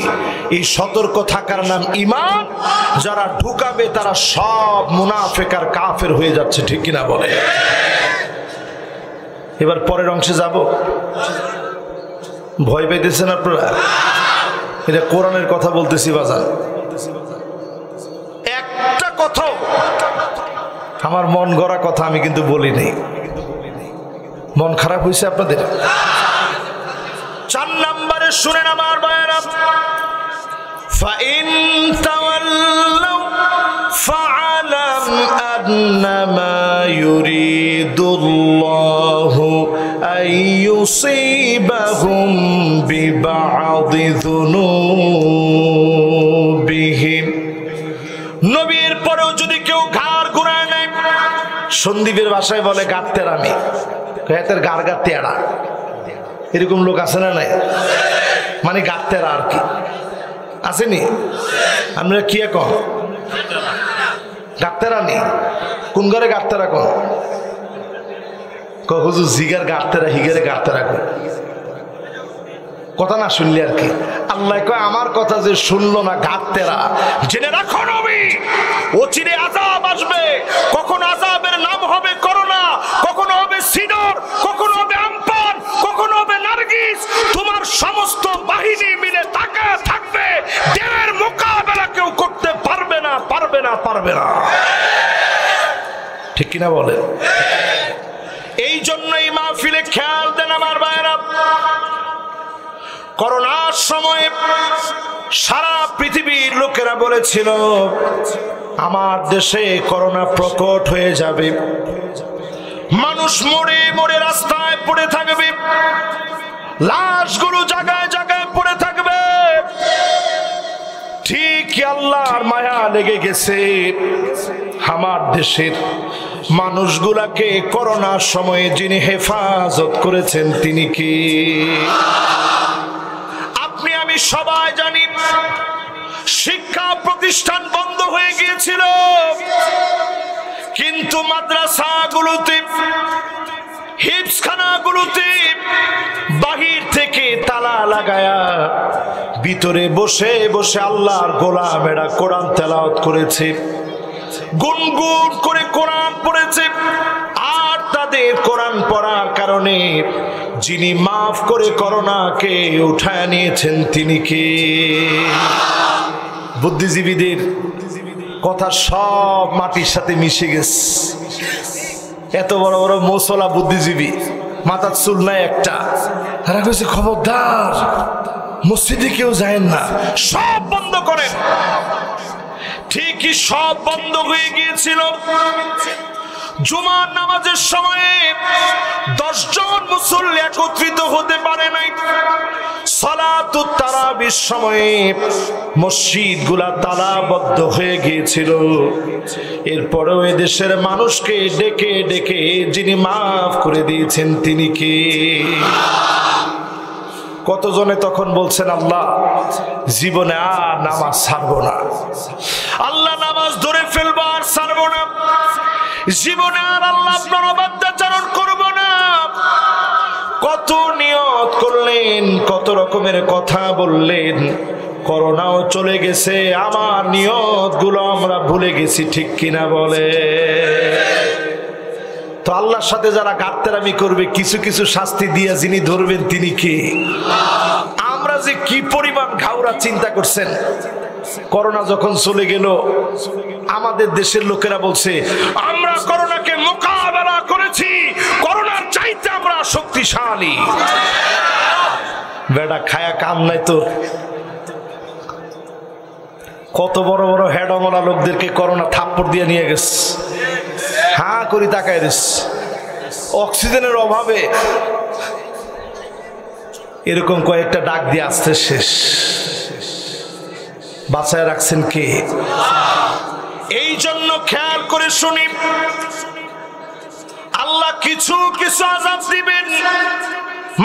এই সতর্ক থাকার নাম ঈমান। যারা ঢুকাবে তারা সব মুনাফিক আর কাফের হয়ে যাচ্ছে, ঠিক কিনা বলে? এবার পরের অংশে যাব। ভয় পাইতেছেন আপনারা? এটা কোরআনের কথা বলতেছি বাজার। একটা কথা, আমার মন গড়া কথা আমি কিন্তু বলিনি। মন খারাপ হয়েছে আপনাদের? 4 নম্বরে শুনেন আমার ভাইয়েরা, ফাইন তাওয়াল্লাউ ফাআলাম আন্নামা ইউরিদুল্লাহু আইয়ুসিবাহুম বিবা'দি যুনুবিহিম। নবীর পরেও যদি কেউ ঘাড় ঘুরায় নেয়, সন্দীপের ভাষায় বলে গাত্তেরামি, এতের গাড় গাত্তেরা, এরকম লোক আছে না নাই? মানে গাত্তেরা আর কি, আসেনি? আমরা কি এখন গাত্তেরা নি? কোন ঘরে গাত্তেরা কোন? হুজুর জিগার গাত্তেরা, হিগারে গাত্তেরা কোন? কথা না শুনলে আর কি। আল্লাহ কয়, আমার কথা যে শুনলো না গাত্তেরা, জেনে রাখো নবী, অচিরে আযাব আসবে। কখন আযাবের নাম হবে করোনা, কখনো হবে সিডর, কখনো হবে আমপান, কখনো হবে নার্গিস। তোমার সমস্ত বাহিনী মিলে তাকায় থাকবে, দেবের মোকাবেলা কেউ করতে পারবে না, পারবে না, পারবে না, ঠিক কিনা বলে? এই জন্যই মাহফিলে খেয়াল দেন আমার ভাইরা। করোনার সময় সারা পৃথিবীর লোকেরা বলেছিল, আমার দেশে করোনা প্রকট হয়ে যাবে, মানুষ মরে মরে রাস্তায় পড়ে থাকবে, লাশগুলো জায়গায় জায়গায় পড়ে থাকবে। ঠিক আল্লাহর মায়া লেগে গেছে, আমার দেশের মানুষগুলাকে করোনার সময়ে যিনি হেফাজত করেছেন তিনি কি? আপনি আমি সবাই জানি, শিক্ষা প্রতিষ্ঠান বন্ধ হয়ে গিয়েছিল, কিন্তু মাদ্রাসাগুলোতে, হিফজখানাগুলোতে বাহির থেকে তালা লাগায়া ভিতরে বসে বসে আল্লাহর গোলামেরা কোরআন তেলাওয়াত করেছে, গুনগুন করে কোরআন পড়েছে। আর তাদের কোরআন পড়ার কারণে যিনি মাফ করে করোনাকে উঠায় নিয়েছেন তিনি কে? বুদ্ধিজীবীদের কথা সব মাটির সাথে মিশে গেছে। এত বড় বড় মৌসলা বুদ্ধিজীবী, মাথার চুল নাই একটা, তারা কইছে খবরদার মসজিদে কেউ যায় না, সব বন্ধ করেন। ঠিকই সব বন্ধ হয়ে গিয়েছিল। জুমার নামাজের সময়ে 10 জন মুসল্লি একত্রিত হতে পারে নাই। সালাতুত তারাবির সময়ে মসজিদগুলা তালাবদ্ধ হয়ে গিয়েছিল। এরপরেও এদেশের মানুষকে ডেকে ডেকে যিনি মাফ করে দিয়েছেন তিনি কে? কতজনে তখন বলছেন, আল্লাহ জীবনে আর নামাজ ছাড়বো না, আল্লাহ নামাজ ধরে ফেলবো আর ছাড়বো না, জীবনে আর আল্লাহ আপনার অবাধ্যাচরণ করবো না। কত নিয়ত করলেন, কত রকমের কথা বললেন, করোনাও চলে গেছে, আমার নিয়তগুলো আমরা ভুলে গেছি, ঠিক কিনা বলে? তো আল্লাহর সাথে যারা গাদ্দারামি করবে, কিছু কিছু শাস্তি দিয়ে যিনি ধরবেন তিনি কে? আমরা যে কি পরিমাণ ঘাউরা, চিন্তা করছেন? করোনা যখন চলে গেল, আমাদের দেশের লোকেরা বলছে আমরা করোনাকে মোকাবেলা করেছি, করোনার চাইতে আমরা শক্তিশালী। বেটা খায়া কাম নাই তো। কত বড় বড় হেডমলা লোকদেরকে করোনা থাপ্পড় দিয়ে নিয়ে গেছে, হাঁ করি তাকায় দিস। অক্সিজেনের অভাবে এরকম কয়েকটা ডাক দিয়ে আসতে শেষ। বাঁচায় রাখছেন কে? এই জন্য খেয়াল করে শুনি, আল্লাহ কিছু কিছু আযাব দিবেন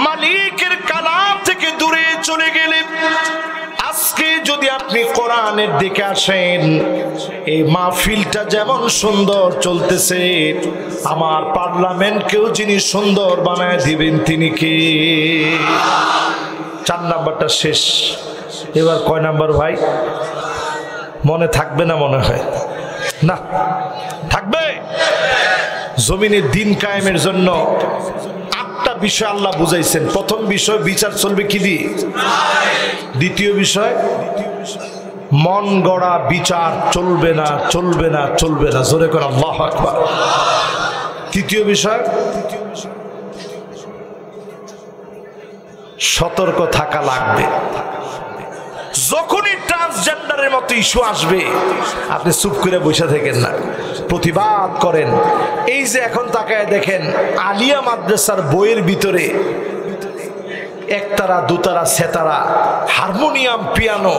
মালিকের কালাম থেকে দূরে চলে গেলে। আজকে যদি আপনি কোরআনের দিকে আসেন, এই মাহফিলটা যেমন সুন্দর চলতেছে, আমার পার্লামেন্টকেও যিনি সুন্দর বানায় দিবেন তিনি কে? 4 নাম্বারটা শেষ। এবার কয় নাম্বার ভাই? মনে থাকবে না মনে হয়? না, থাকবে। জমিনের দিন কায়েমের জন্য 8টা বিষয় আল্লাহ বুঝাইছেন। প্রথম বিষয়, বিচার চলবে কি দিয়ে? দ্বিতীয় বিষয়, মন গড়া বিচার চলবে না, চলবে না, চলবে না। জোরে করে আল্লাহু আকবার। তৃতীয় বিষয়, সতর্ক থাকা লাগবে। যখনই ট্রান্সজেন্ডারের মতো ইস্যু আসবে, আপনি চুপ করে বসে থাকেন না, প্রতিবাদ করেন। এই যে এখন তাকায় দেখেন, আলিয়া মাদ্রাসার বইয়ের ভিতরে একতারা, দুতারা, সেতারা, হারমোনিয়াম, পিয়ানো,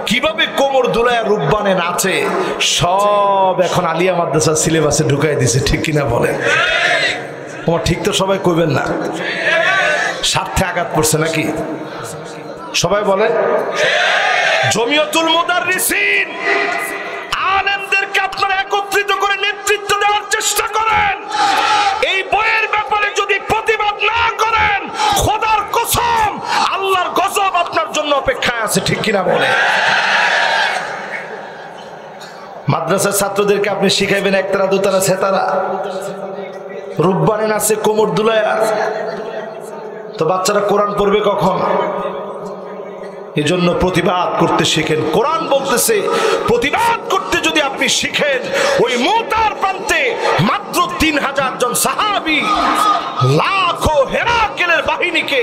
কিভাবে কোমর দুলায় রূপবানে নাচে, সব এখন আলিয়া মাদ্রাসার সিলেবাসে ঢুকাই দিছে, ঠিক কিনা বলেন? তোমার ঠিক তো সবাই কইবেন না? স্বার্থে আঘাত পড়ছে নাকি? সবাই বলেন। জমিয়তুল মুদাররিসিন আলেমদেরকে আপনারা একত্রিত করে নেতৃত্ব দেওয়ার চেষ্টা করেন। এই বইয়ের ব্যাপারে যদি প্রতিবাদ না করেন, খোদার কসম আল্লাহর গজব আপনার জন্য অপেক্ষায় আছে, ঠিক কিনা বলেন? মাদ্রাসার ছাত্রদেরকে আপনি শিখাইবেন একতারা, দুতারা, সেতারা, রূপবানে নাচে, কোমর দুলায়া, তো বাচ্চারা কোরআন পড়বে কখন? এজন্য প্রতিবাদ করতে শিখেন। কোরআন বলতেছে প্রতিবাদ করতে যদি আপনি শিখেন, ওই মুতার প্রান্তে মাত্র 3000 জন সাহাবী লাখো হেরাকেলের বাহিনীকে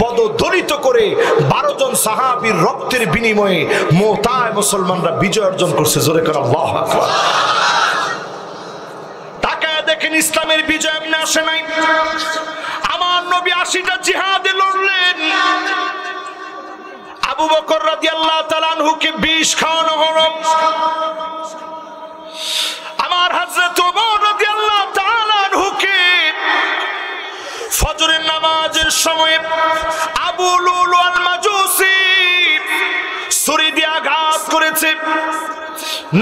পদদলিত করে 12 জন সাহাবীর রক্তের বিনিময়ে মুতায় মুসলমানরা বিজয় অর্জন করছে। জোরে করে আল্লাহু আকবার। তাকায় দেখেন, ইসলামের বিজয় এমনি আসে নাই। আমার নবী 80টা জিহাদে লড়লেন। আবু বকর রাদিয়াল্লাহু তাআলা আনহুকে বিষ খাওয়ানো হলো। আমার হযরত ওমর রাদিয়াল্লাহু তাআলা আনহুকে ফজরের নামাজের সময় আবু লুলু আল মাজুসি ছুরি দিয়ে আঘাত করেছে,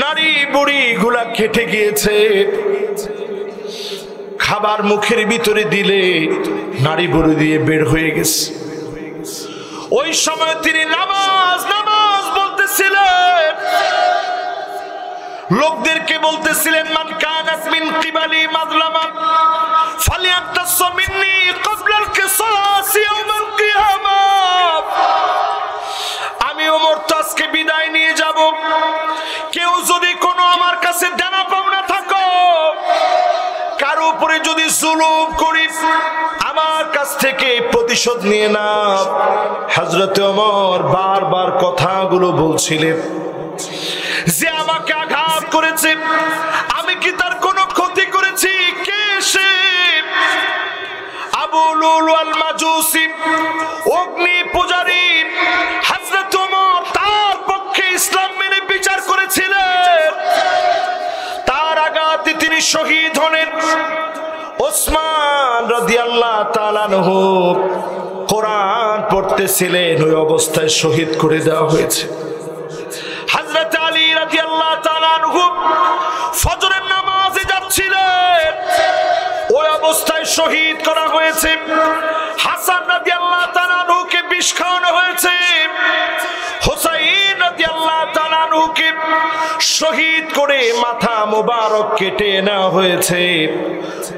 নারী বুড়ি গুলা কেটে গিয়েছে। খাবার মুখের ভিতরে দিলে নারী বুড়ি দিয়ে বের হয়ে গেছে। ওই সময় তিনি নামাজ নামাজ বলতেছিলেন, লোকদেরকে বলতেছিলেন, মান কানাত মিন কিবালি মাযলামা ফালিয়াতাস মিন্নি ক্বাবলা আল কিসাস ইয়াউম আল কিয়ামাহ। আমি ওমর তো আজকে বিদায় নিয়ে যাব, কেউ যদি কোনো আমার কাছে দেনা পাওনা থাকো, কারো উপরে যদি জুলুম করি, আমার কাছ থেকে প্রতিশোধ নিয়ে না। হযরত ওমর বারবার কথাগুলো বলছিলেন যে আমাকে আঘাত করেছে, আমি কি তার কোনো ক্ষতি করেছি? কে সে? আবু লুলু আল মাজুসি, অগ্নি পূজারী। হযরত ওমর তার পক্ষে ইসলাম মেনে বিচার করেছিলেন। তার আঘাতে তিনি শহীদ হলেন। ওসমান রাদিয়াল্লাহু তাআলা আনহু কোরআন পড়তেছিলেন, ওই অবস্থায় শহীদ করে দেওয়া হয়েছে। হযরত আলী রাদিয়াল্লাহু তাআলা আনহু ফজরের নামাজে যাচ্ছিলেন, ওই অবস্থায় শহীদ করা হয়েছে। হাসান রাদিয়াল্লাহু তাআলা আনহুকে বিষ খাওয়ানো হয়েছে। হুসাইন শহীদ করে মাথা মোবারক কেটে নেওয়া হয়েছে।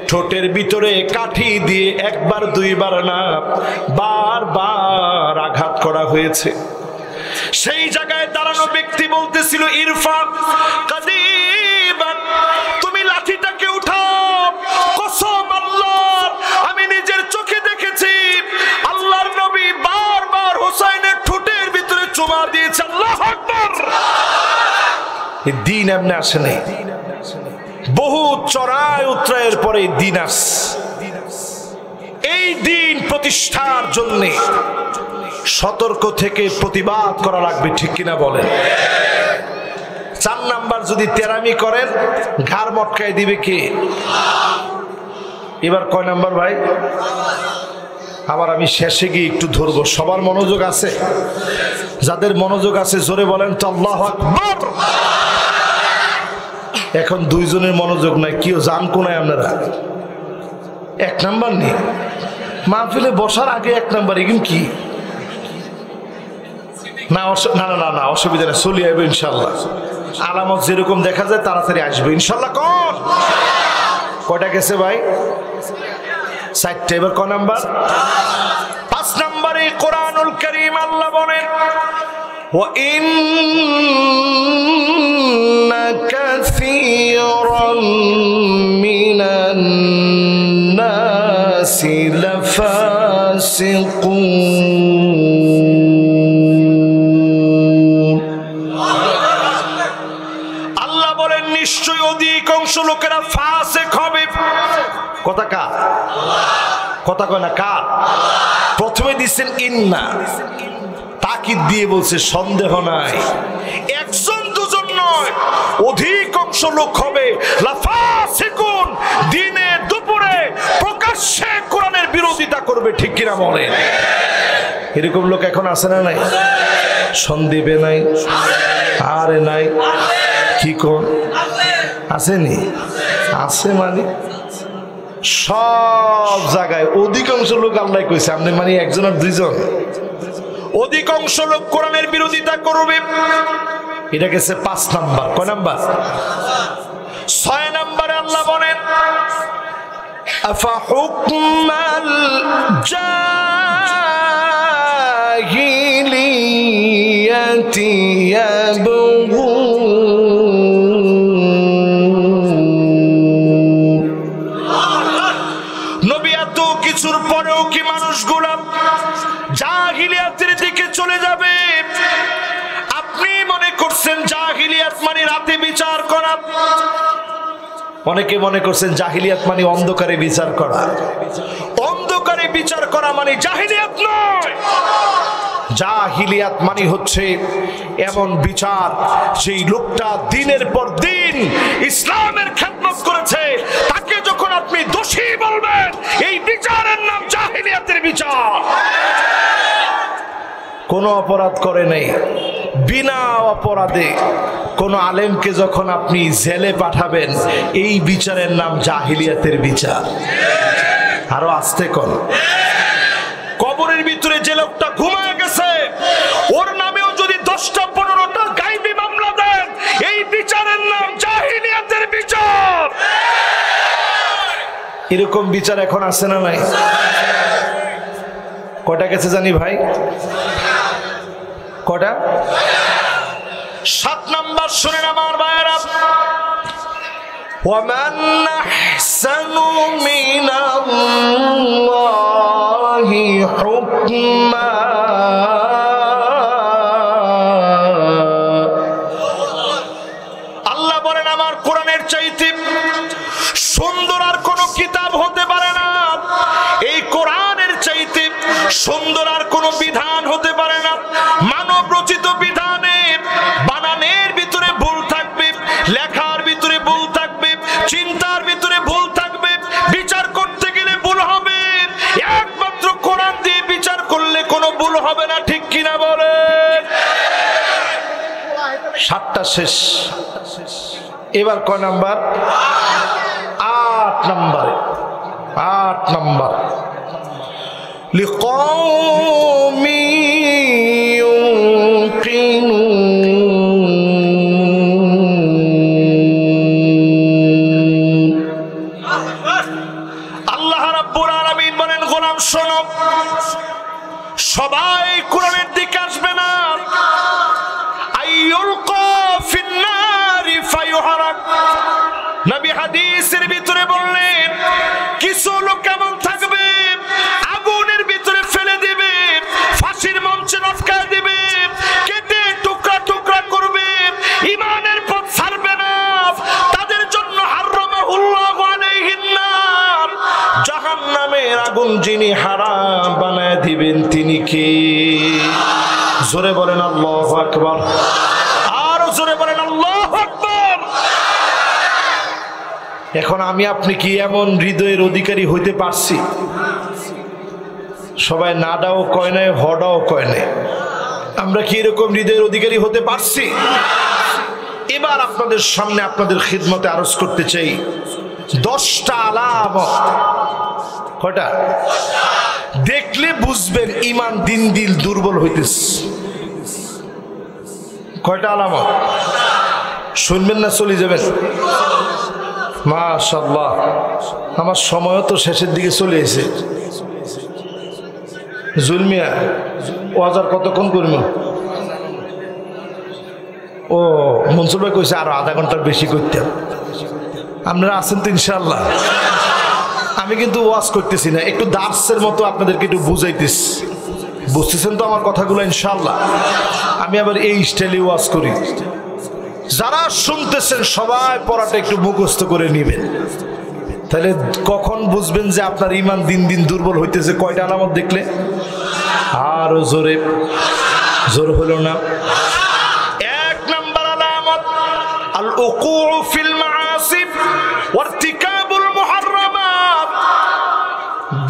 ঠোঁটের ভিতরে কাঠি দিয়ে একবার দুইবার না, বারবার আঘাত করা হয়েছে। সেই জায়গায় দাঁড়ানো ব্যক্তি বলতেছিল, ইরফা কাদিবান, তুমি লাঠিটাকে উঠাও। কসম আল্লাহর, আমি নিজের চোখে দেখেছি আল্লাহর নবী বারবার হোসাইনের ঠোঁটের ভিতরে চুমা দিয়েছে। আল্লাহু আকবার। এই দিন এমনি আসে নাই, বহু চড়াই উতরায়ের পরে দিন আসে। এই দিন প্রতিষ্ঠার জন্য সতর্ক থেকে প্রতিবাদ করা লাগবে, ঠিক কিনা বলেন? 4 নাম্বার, যদি তেরামি করেন ঘাড় মটকায় দিবে কে? এবার কয় নাম্বার ভাই? আবার আমি শেষে গিয়ে একটু ধরবো। সবার মনোযোগ আছে? যাদের মনোযোগ আছে জোরে বলেন তো আল্লাহু আকবার। এখন 2 জনের মনোযোগ নাই, কেউ জান কোনায় আপনারা? 1 নাম্বার নেই মাহফিলে বসার আগে 1 নাম্বার, এগুলো কি? না না না না, অসুবিধা নেই, চলে আসবে ইনশাল্লাহ। আলামত যেরকম দেখা যায় তাড়াতাড়ি আসবে ইনশাল্লাহ। কয়টা গেছে ভাই? 4টা। এবার ক নাম্বার? 5 নম্বরে কোরআনুল কারীম আল্লাহ বলেন, ওয়া ইন্না কাসীরাম মিনান নাসি লাফাসিকুন। আল্লাহ বলেন নিশ্চয়ই অধিকাংশ লোকেরা ফাসিক হবে। কথা কার? কথা কয় না কার? প্রথমে দিচ্ছেন ইন্না, তাকিদ দিয়ে বলছে সন্দেহ নাই, 1 জন 2 জন নয়, অধিকাংশ লোক হবে লাফাসিকুন, দিনে দুপুরে প্রকাশ্যে কোরআনের বিরোধিতা করবে, ঠিক কিনা বলেন? এরকম লোক এখন আছে না নাই? সন্দীপে নাই, আরে নাই, কি কোন আসেনি? আছে মানে সব জায়গায় অধিকাংশ লোক আল্লাহ কইছে, আপনি মানে 1 জন আর 2 জন? অধিকাংশ লোক কোরআনের বিরোধিতা করবে। এটা গেছে 5 নাম্বার। কয় নাম্বার? 6 নম্বরে আল্লাহ বলেন, আফা হুকমাল জাহিলিয়াতি ইয়াবগুন। নবী এত কিছুর পরেও কি মানুষগুলা জাহিলিয়াতের দিকে চলে যাবে? আপনি মনে করছেন জাহিলিয়াত মানে রাতে বিচার করা? অনেকে মনে করছেন জাহিলিয়াত মানে অন্ধকারে বিচার করা। অন্ধকারে বিচার করা মানে জাহিলিয়াত নয়। জাহিলিয়াত মানে হচ্ছে এমন বিচার সেই লোকটা দিনের পর দিন ইসলামের খেদমত করেছে, তাকে যখন আপনি দোষী বলবেন, এই বিচারের নাম জাহিলিয়াতের বিচার। কোনো অপরাধ করে নাই, বিনা অপরাধে কোন আলেমকে যখন আপনি জেলে পাঠাবেন, এই বিচারের নাম জাহিলিয়াতের বিচার। আরো আস্তে কোন কবরের ভিতরে যে লোকটা ঘুমায় গেছে, ওর নামেও যদি 10টা 15টা গায়বী মামলা দেন, এই বিচারের নাম জাহিলিয়াতের বিচার। এরকম বিচার এখন আছে না নাই? কটা গেছে জানি ভাই? কটা? 7 নাম্বার শুনেন আমার ভাইরা, ওয়ামান আহসানু মিনাল্লাহি হুকমা। আল্লাহ বলেন আমার কোরআনের চাইতে সুন্দর আর কোন কিতাব হতে পারে না। এই কোরআনের চাইতে সুন্দর আর কোন বিধান হতে পারে না। মানব রচিত বিধানে বানানের ভিতরে ভুল থাকবে, লেখার ভিতরে ভুল থাকবে, চিন্তার ভিতরে ভুল থাকবে, বিচার করতে গেলে ভুল হবে। একমাত্র কোরআন দিয়ে বিচার করলে কোনো ভুল হবে না, ঠিক কিনা বলে? 7টা শেষ। এবার কয় নাম্বার? 8 নম্বরে। 8 নম্বর, লিকওমি ইউকিনুন। শোনো, সবাই কোরআনের দিকে আসবে না। আইয়ুলকা ফিন্নারি ফায়ুহারাক, নবী হাদিসের ভিতরে বললেন কিছু লোক এমন থাকবে আগুনের ভিতরে ফেলে দিবে, ফাঁসির মঞ্চে লটকায় দিবে, কেটে টুকরা টুকরা করবে, ঈমানের পথ ছাড়বে না। তাদের জন্য হারামাহুল্লাহু আলাইহিন নার, জাহান্নামের আগুন যিনি হারাম বানায় দিবেন তিনি কে? জোরে বলেন আল্লাহু আকবার, আর জোরে বলেন আল্লাহু আকবার। এখন আমি আপনি কি এমন হৃদয়ের অধিকারী হইতে পারছি? সবাই নাডাও কয় নাই, হডাও কয় নাই, আমরা কি এরকম হৃদয়ের অধিকারী হতে পারছি? এবার আপনাদের সামনে আপনাদের খিদমতে আরজ করতে চাই 10টা আলামত। কয়টা? দেখলে বুঝবেন ইমান দিন দিন দুর্বল হইতেছে। কয়টা আলামত? শুনবেন না চলে যাবেন? মাশাআল্লাহ, আমার সময় তো শেষের দিকে চলে এসে। জুলমিয়া ওয়াজার কতক্ষণ করব? ও মনসুর ভাই কইছে আরো আধা ঘন্টার বেশি করতাম। আপনারা আছেন তো ইনশাআল্লাহ? আমি কিন্তু ওয়াজ করতেছি না, একটু দার্সের মতো আপনাদেরকে একটু বুঝাইতেছি। বুঝতেছেন তো আমার কথাগুলো ইনশাআল্লাহ? আমি আবার এই স্টাইলে ওয়াজ করি। যারা শুনতেছেন সবাই পড়াটা একটু মুখস্থ করে নেবেন, তাহলে কখন বুঝবেন যে আপনার ঈমান দিন দিন দুর্বল হইতেছে। কয়টা আলামত দেখলে? আরো জোরে, জোর হলো না। 1 নাম্বার আলামত আল উকুউ ফিল মাআসি ওয়া ইরতিকাবুল মুহাররামাত।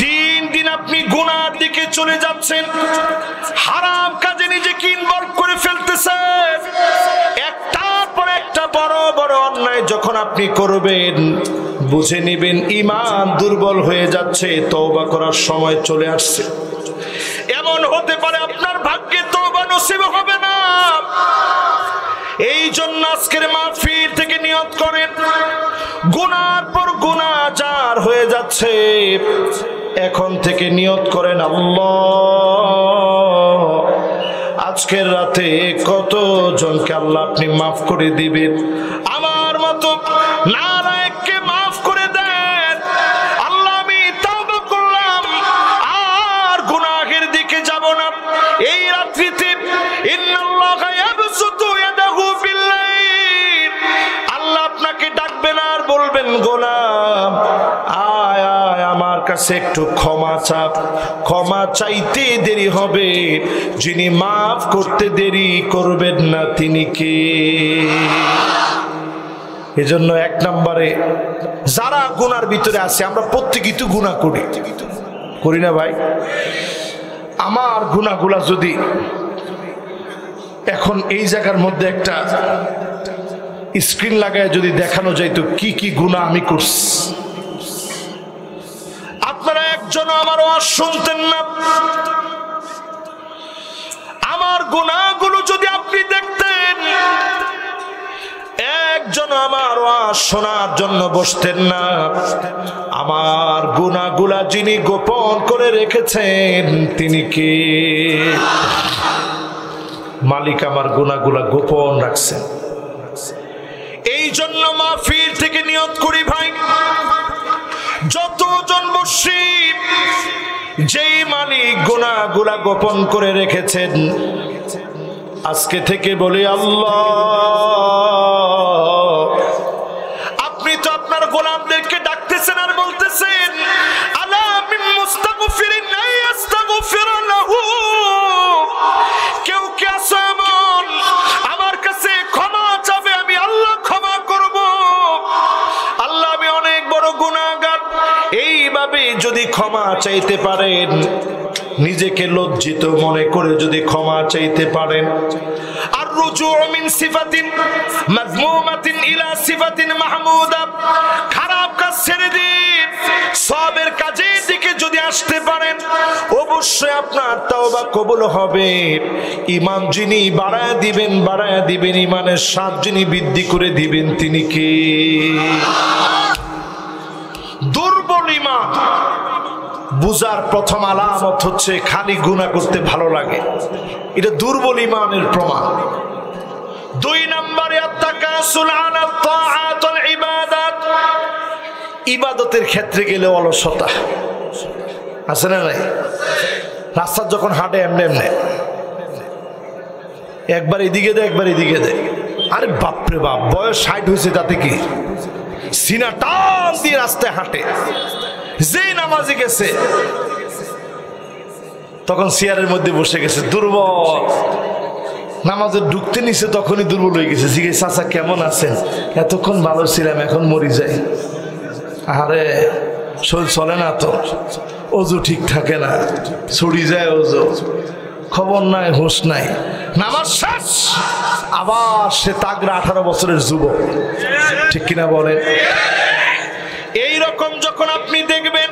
দিন দিন আপনি গুনার দিকে চলে যাচ্ছেন, হারাম কাজে নিজেকে ইনভলভ করে ফেলতেছেন। একটার পর একটা বড় বড় অন্যায় যখন আপনি করবেন, বুঝে নেবেন ঈমান দুর্বল হয়ে যাচ্ছে, তওবা করার সময় চলে আসছে। এমন হতে পারে আপনার ভাগ্যে তওবা নসিব হবে না। এই জন্য আজকের মাহফিল থেকে নিয়ত করেন, গুনার পর গুনাহ যার হয়ে যাচ্ছে, এখন থেকে নিয়ত করেন আল্লাহ আজকের রাতে কত জনকে আল্লাহ আপনি মাফ করে দিবেন, আমার মতো নালায়েককে মাফ করে দেন। আল্লাহ আমি তওবা করলাম, আর গুনাহের দিকে যাব না। এই রাত্রিতে ইন্নাল্লাহা ইয়াবসুতু ইয়াদাহু বিল লাইল, আল্লাহ আপনাকে ডাকবেন আর বলবেন গোলাম আয় আয় আমার কাছে একটু ক্ষমা চা। ক্ষমা চাইতে দেরি হবে, যিনি মাফ করতে দেরি করবেন না তিনি কে? এজন্য 1 নম্বরে যারা গুনার ভিতরে আছে, আমরা প্রত্যেকেই তো গুনাহ করি না ভাই? আমার গুনাহগুলা যদি এখন এই জায়গার মধ্যে একটা স্ক্রিন লাগায় যদি দেখানো যায় তো কি কি গুনাহ আমি করছি, আপনারা একজন আমার ওয়াজ শুনতেন না। আমার গুনাহগুলো যদি আপনি দেখতেন, একজন আমার ওয়াজ শোনার জন্য বসতেন না। আমার গুনাহগুলা যিনি গোপন করে রেখেছেন তিনি কে? মালিক আমার গুনাহগুলা গোপন রাখছেন। এই জন্য মাহফিল থেকে নিয়ত করি ভাই, যতজন বসছি, যেই মালিক গুনাহগুলা গোপন করে রেখেছেন, আজকে থেকে বলি আল্লাহ আপনি তো আপনার গোলামদেরকে ডাকতেছেন আর বলতেছেন আলা মিন মুস্তাগফিরিন লা ইস্তাগফির লাহু, কেউ কে আছে এমন আমার কাছে ক্ষমা চাবে, আমি আল্লাহ ক্ষমা করব। আল্লাহ আমি অনেক বড় গুনাহগার, এইভাবে যদি ক্ষমা চাইতে পারেন, নিজেকে লজ্জিত মনে করে যদি ক্ষমা চাইতে পারেন, আর রুজু মিন সিফাতিন মাযমুমাতিন ইলা সিফাতিন মাহমুদা, খারাপ কাজ ছেড়ে দিন, সওয়াবের কাজের দিকে যদি আসতে পারেন, অবশ্যই আপনার তওবা কবুল হবে। ঈমান যিনি বাড়ায় দিবেন, ঈমানের স্বাদ যিনি বৃদ্ধি করে দিবেন তিনি কে? দুর্বল ঈমান বুঝার প্রথম আলামত হচ্ছে খালি গুনাহ করতে ভালো লাগে, এটা দুর্বল ঈমানের প্রমাণ। 2 নম্বরে আত-তাকাসুল আলা তাআত ওয়াল ইবাদাত, ইবাদতের ক্ষেত্রে গেলে অলসতা আছে না নাই? রাস্তা যখন হাঁটে এমনি এমনি একবার এদিকে দেয় একবার এদিকে দেয়, আরে বাপরে বাপ, বয়স 60 হয়েছে তাতে কি, সিনা টান দিয়ে রাস্তায় হাঁটে। যেই নামাজে গেছে তখন চেয়ারের মধ্যে বসে গেছে, দুর্বল। নামাজে ঢুকতে নিছে তখনই দুর্বল হয়ে গেছে। জিজ্ঞেস চাচা কেমন আছেন, এতক্ষণ ভালো ছিলাম এখন মরি যাই। আরে শরীর চলে না তো, ওজু ঠিক থাকে না, ছুটি যায় ওজু, খবর নাই হুঁশ নাই, নামাজ শেষ আবার সে তাগড়া 18 বছরের যুবক, ঠিক কিনা বলেন? এইরকম যখন আপনি দেখবেন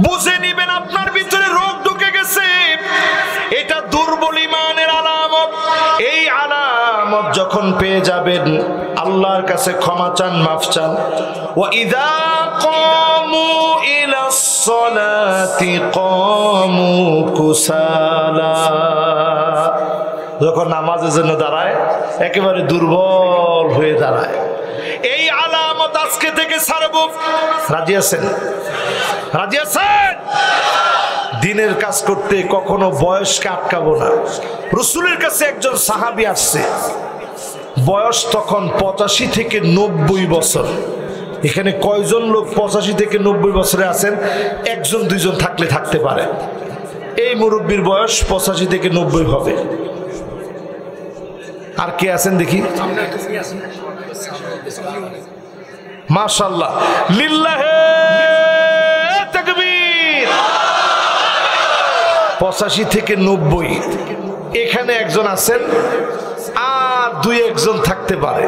বুঝে নিবেন আপনার ভিতরে রোগ ঢুকে গেছে, এটা দুর্বল ঈমানের আলামত। এই আলামত যখন পেয়ে যাবেন আল্লাহর কাছে ক্ষমা চান, মাফ চান। ওয়া ইযা কামু ইলাস সালাতি কামু কুসালা, যখন নামাজের জন্য দাঁড়ায় একেবারে দুর্বল হয়ে দাঁড়ায়। এই আলামত আজকে থেকে ছাড়ব। রাজি আছেন? রাজি আছেন? দিনের কাজ করতে কখনো বয়সকে আটকাবো না। রাসূলের কাছে একজন সাহাবী আসছে, বয়স তখন 85 থেকে 90 বছর। এখানে কয়জন লোক 85 থেকে 90 বছরে আছেন? 1জন 2জন থাকলে থাকতে পারে। এই মুরব্বীর বয়স 85 থেকে 90 হবে। আর কে আছেন দেখি? মাশাআল্লাহ, লিল্লাহে তাকবীর। 85 থেকে 90 এখানে একজন আছেন, আর 2-1জন থাকতে পারে।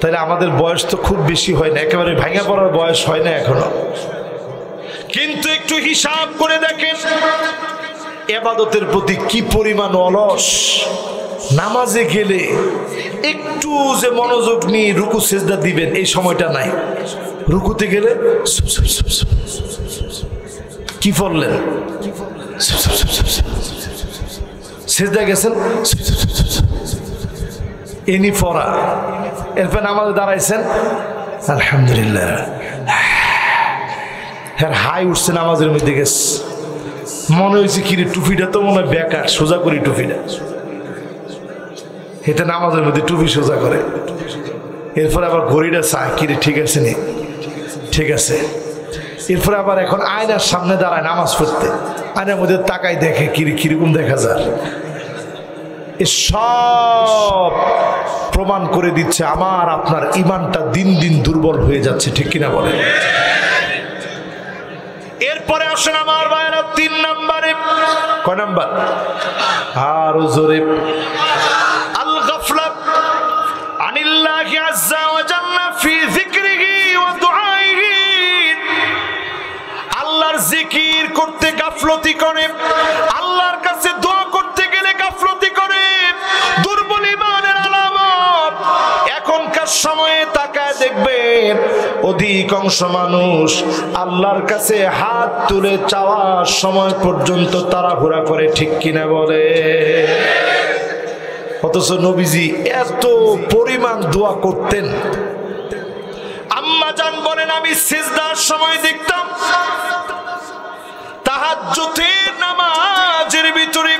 তাহলে আমাদের বয়স তো খুব বেশি হয় না, একেবারে ভাঙা পড়ার বয়স হয় না এখনো। কিন্তু একটু হিসাব করে দেখেন ইবাদতের প্রতি কি পরিমাণ অলস। নামাজে গেলে একটু যে মনোযোগ নিয়ে রুকু সেজদা দিবেন এই সময়টা নাই। রুকুতে গেলে কি পড়লেন, সেজদা গেছেন এনি পড়া, এরপর নামাজে দাঁড়াইছেন আলহামদুলিল্লাহ, হ্যাঁ হাই উঠছে নামাজের মধ্যে গেছে, মনে হয়েছে কিরে টুপিটা তো মনে হয় বেকার, সোজা করি টুপিটা। এটা নামাজের মধ্যে টুপি সোজা করে, এরপরে আবার ঘড়িটা চায় কিরে ঠিক আছে নি, ঠিক আছে। এরপরে আবার এখন আয়নার সামনে দাঁড়ায় নামাজ পড়তে, আয়নার মধ্যে তাকাই দেখে কিরকম দেখা যায়। সব প্রমাণ করে দিচ্ছে আমার আপনার ঈমানটা দিন দিন দুর্বল হয়ে যাচ্ছে, ঠিক কিনা বলেন? এরপরে আসেন আমার ভাইরা 3 নম্বরে। কয় নাম্বার? আরো জোরে। আল গাফলাত আনিল্লাহি আযজা ওয়া জাল্লা ফি যিকরিহি ওয়া দুআইহি, আল্লাহর জিকির করতে গাফলতি করে, আল্লাহর কাছে দোয়া করতে গেলে গাফলতি করে, দুর্বল ঈমানের আলামত। এখনকার সময়ে তাকায় দেখবেন অধিকাংশ মানুষ আল্লাহর কাছে হাত তুলে চাওয়ার সময় পর্যন্ত তাড়াহুড়া করে, ঠিক কিনা বলে? অথচ নবীজি এত পরিমাণ দোয়া করতেন। আম্মা জান বলেন আমি সিজদার সময় দেখতাম তাহাজ্জুদের নামাজের ভিতরে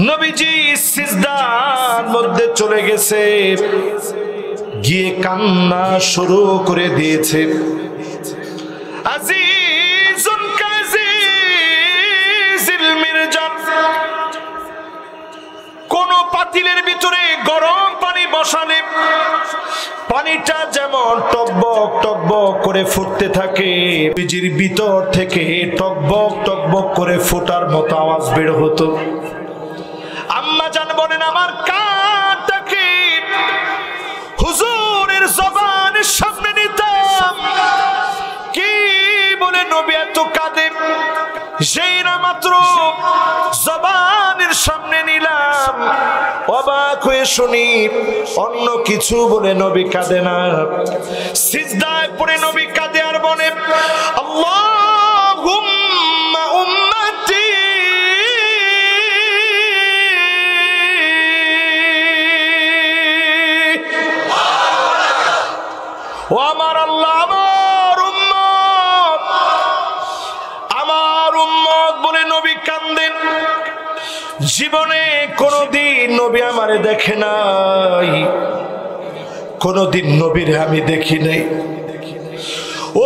নবীজি সিজদার মধ্যে চলে গেছে, গিয়ে কান্না শুরু করে দিয়েছে। আজিজুন কাযীজিল মিরজান, কোন পাতিলের ভিতরে গরম পানি বসালে পানিটা যেমন টকবক টকবক করে ফুটতে থাকে, নবীজির ভিতর থেকে টকবক টকবক করে ফোটার মতো আওয়াজ বের হতো। আম্মা জান বলেন আমার কানটাকে হুজুরের জবানের সামনে নিতাম, কি বলে নবী এত কাঁদে, সেই না মাত্র জবানের সামনে নিলাম, অবাক হয়ে শুনি অন্য কিছু বলে নবী কাঁদে না। সিজদায় পড়ে নবী কাঁদে আর বলে আল্লাহ জীবনে কোনদিন নবী আমারে দেখে নাই, কোনদিন নবীরে আমি দেখি নাই।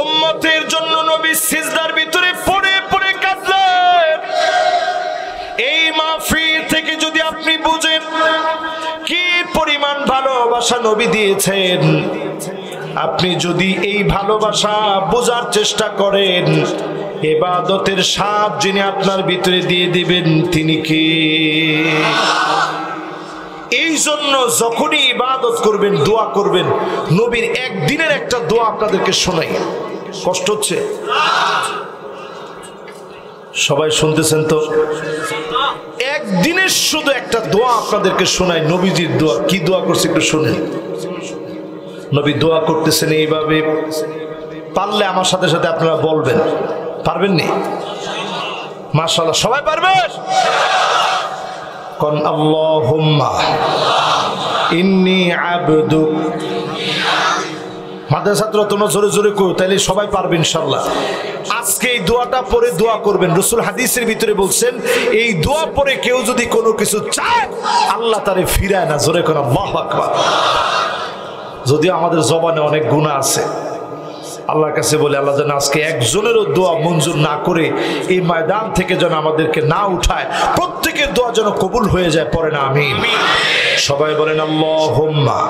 উম্মতের জন্য নবী সিজদার ভিতরে পড়ে পড়ে কাঁদলেন। এই মাহফিল থেকে যদি আপনি বুঝেন কি পরিমাণ ভালোবাসা নবী দিয়েছেন, আপনি যদি এই ভালোবাসা বোঝার চেষ্টা করেন, ইবাদতের স্বাদ যিনি আপনার ভিতরে দিয়ে দিবেন তিনি কে? এই জন্য যখনই ইবাদত করবেন, দোয়া করবেন, নবীর একদিনের একটা দোয়া আপনাদেরকে শোনাই। কষ্ট হচ্ছে? সবাই শুনতেছেন তো? একদিনের শুধু একটা দোয়া আপনাদেরকে শোনাই, নবীজির দোয়া। কি দোয়া করছে একটু শুনেন। নবী দোয়া করতেছেন এইভাবে, পারলে আমার সাথে সাথে আপনারা বলবেন। পারবেন নি? মাশাআল্লাহ, সবাই পারবেন? কোন আল্লাহুম্মা ইন্নী আবদুক। মাদ্রাসার তোমরা জোরে জোরে কো, তাইলে সবাই পারবে ইনশাআল্লাহ। আজকে এই দোয়াটা পরে দোয়া করবেন। রাসূল হাদিসের ভিতরে বলছেন, এই দোয়া পরে কেউ যদি কোনো কিছু চায় আল্লাহ তারে ফিরায় না। জোরে করে আল্লাহু আকবার। যদিও আমাদের জবানে অনেক গুনাহ আছে, আল্লাহর কাছে বলে আল্লাহ যেন আজকে একজনেরও দোয়া মঞ্জুর না করে এই ময়দান থেকে যেন আমাদেরকে না উঠায়, প্রত্যেকের দোয়া যেন কবুল হয়ে যায়। পড়ে না আমিন। সবাই বলেন আল্লাহুম্মা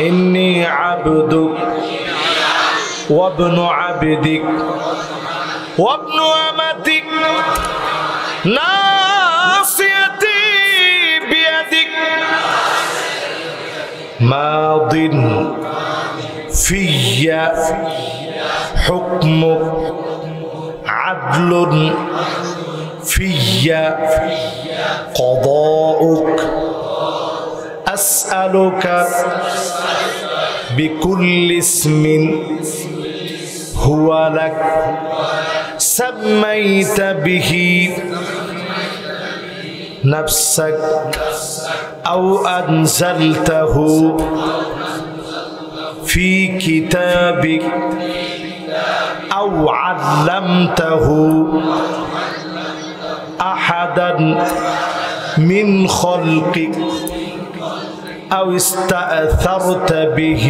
ইন্নী আবদুক ওয়া ইবনু আবদিক ওয়া ইবনু আমাতিক নাসিয়াতি বিয়াদিক মাদিন ফিয়া হুকমুক আদলুন ফিয়া কদাউক আসআলুকা বিকুল্লি ইসমিন হুয়া লাক সাম্মাইতা বিহি নাফসাক আও আনজালতাহু في كتابك أو علمته أحدا من خلقك أو استأثرت به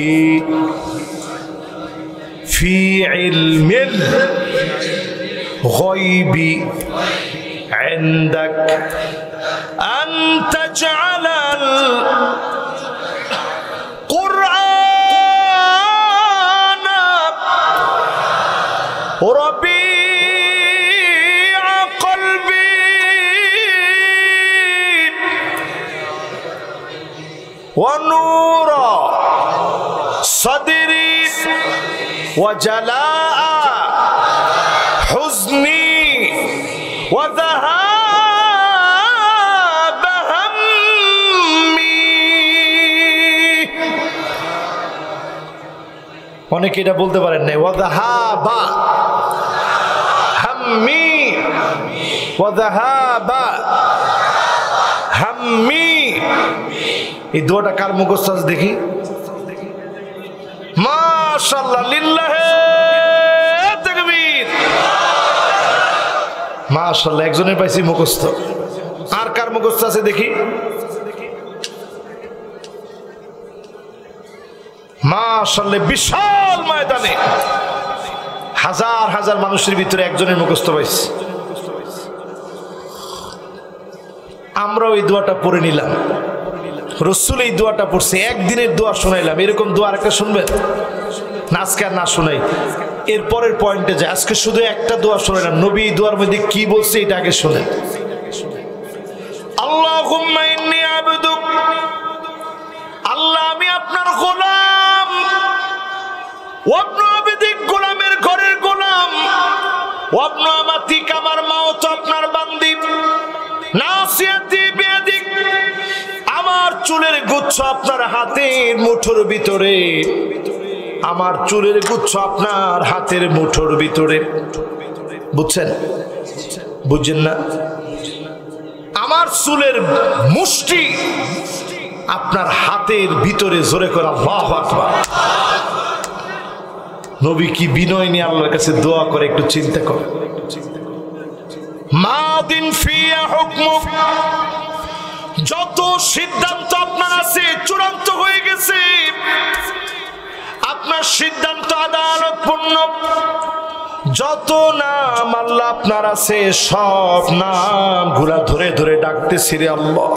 في علم الغيب عندك أن تجعل ربيع قلبي ونور صدري وجلاء حزني وذهاب همي। অনেকে এটা বলতে পারেন না, ওয়াযাহাবা হাম্মি ওয়াযাহাবা হাম্মি। এই দোয়াটা কার মুখস্থ আছে দেখি? মাশাআল্লাহ, লিল্লাহে তাকবীর। মাশাআল্লাহ, একজনের পাইছি মুখস্থ। আর কার মুখস্থ আছে দেখি? মাশাআল্লাহ, বিশাল ময়দানে হাজার হাজার মানুষের ভিতরে একজনের মুখস্থ পাইছি। আমরা ওই দোয়াটা পড়ে নিলাম, রাসূল এই দোয়াটা পড়ছে, একদিনের দোয়া শোনাইলাম। এরকম দোয়া আরেকটা শুনবেন না? আজকে আর না শোনাই, এর পরের পয়েন্টে যায়। আজকে শুধু একটা দোয়া শোনাইলাম, নবী এই দোয়ার মধ্যে কি বলছে এটা আগে শোনেন। আল্লাহুম্মা ইন্নী আবদুক, আল্লাহ আমি আপনার গোলাম, ওয়া ইবনু আবদিক, গোলামের ঘরের গোলাম, ওয়া ইবনু আমাতিক, আমার মাও তো আপনার বান্দি, নাসিয়াতি বিয়াদিক, আমার চুলের গুচ্ছ আপনার হাতের মুঠোর ভিতরে, আমার চুলের গুচ্ছ আপনার হাতের মুঠোর ভিতরে। বুঝছেন? বুঝছেন না? আমার চুলের মুষ্টি আপনার হাতের ভিতরে। জোরে করে আল্লাহু আকবার। নবী কি বিনয় নিয়ে আল্লাহর কাছে দোয়া করে, একটু চিন্তা করে। মাদিন ফিয়া হুকমুক, যত সিদ্ধান্ত আপনার আছে চূড়ান্ত হয়ে গেছে, আপনার সিদ্ধান্ত আদালতপূর্ণ। যত নাম আল্লাহ আপনার আছে সব নাম গুলা ধরে ধরে ডাকতেছি রে আল্লাহ।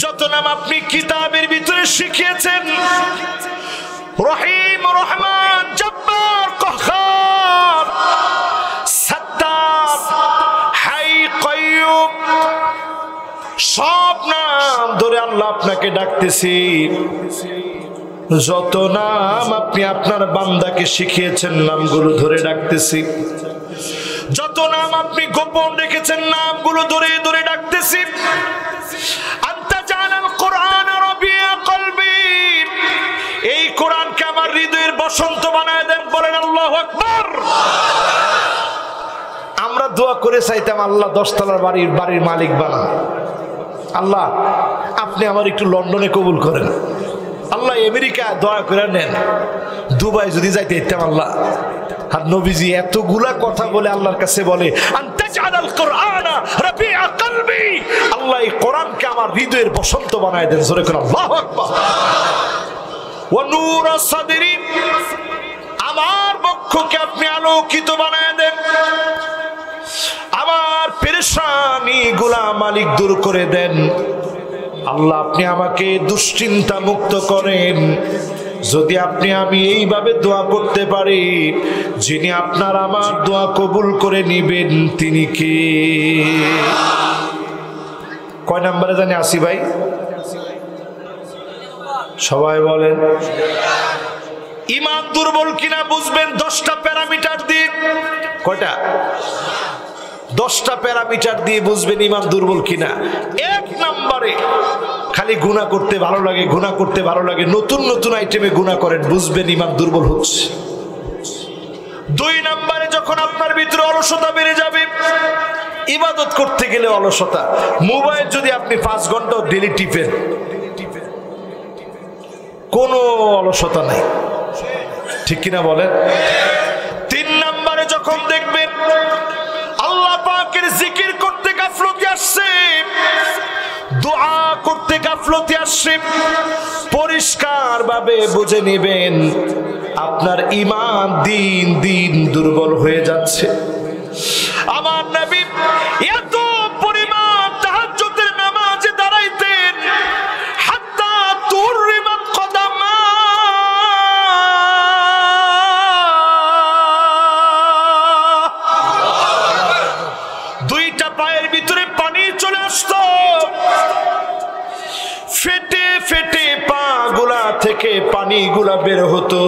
যত নাম আপনি কিতাবের ভিতরে শিখিয়েছেন, রহিম, রহমান, জব্বার, কাহ্হার, সাত্তার, হাই, কাইয়ুম, সব নাম ধরে আল্লাহ আপনাকে ডাকতেছি। যত নাম আপনি আপনার বান্দাকে শিখিয়েছেন নামগুলো ধরে ডাকতেছি। যত নাম আপনি গোপন রেখেছেন নামগুলো ধরে ধরে ডাকতেছি। আনতা জানাল কোরআন রবিয়া কলবি, এই কোরআনকে আমার হৃদয়ের বসন্ত বানায় দেন, বলেন আল্লাহু আকবার। আমরা দোয়া করে চাইতাম আল্লাহ 10 তলার বাড়ির মালিক বানান। আল্লাহ আপনি আমার একটু লন্ডনে কবুল করেন, আল্লাহ আমেরিকা দয়া করে নেন, দুবাই যদি যাইতে ইচ্ছাম আল্লাহ। আর নবীজি এতগুলা কথা বলে আল্লাহর কাছে বলে আনতা জানাল কোরআন রবিয়া কলবি, আল্লাহ এই কোরআনকে আমার হৃদয়ের বসন্ত বানায় দেন, জোরে করে আল্লাহু আকবার। ওয়া নূর সাদরি, আমার বক্ষকে আপনি আলোকিত বানায় দেন, আমার পেরেশানি গুলা মালিক দূর করে দেন। আল্লাহ আপনি আমাকে দুশ্চিন্তা মুক্ত করেন। যদি আমি এইভাবে দোয়া করতে পারি, যিনি আপনার আমার দোয়া কবুল করে নিবেন তিনি কে? কয় নম্বরে জানি আসি ভাই? সবাই বলেন। ঈমান দুর্বল কিনা বুঝবেন 10টা প্যারামিটার দিয়ে। কয়টা? 10টা প্যারামিটার দিয়ে বুঝবেন ঈমান দুর্বল কিনা। 1 নম্বরে খালি গুনাহ করতে ভালো লাগে, গুনাহ করতে ভালো লাগে, নতুন নতুন আইটেমে গুনাহ করেন, বুঝবেন ঈমান দুর্বল হচ্ছে। 2 নম্বরে যখন আপনার ভিতরে অলসতা বেড়ে যাবে, ইবাদত করতে গেলে অলসতা। মোবাইল যদি আপনি 5 ঘন্টা ডেইলি টিপেন, কোনো অলসতা নাই, ঠিক কিনা বলেন? 3 নম্বরে যখন দেখবেন আল্লাহ পাকের জিকির করতে গাফলতি আসছে, দোয়া করতে গাফলতি আসছে, পরিষ্কার ভাবে বুঝে নেবেন আপনার ঈমান দিন দিন দুর্বল হয়ে যাচ্ছে। আমার নবী এত পরিমাণ তাহাজ্জুদের নামাজে দাঁড়াইতেন, হাত্তা তুররিমাত কদামা, দুইটা পায়ের ভিতরে পানি চলে আসতো, ফেটে ফেটে পা গুলা থেকে পানি গুলা বের হতো।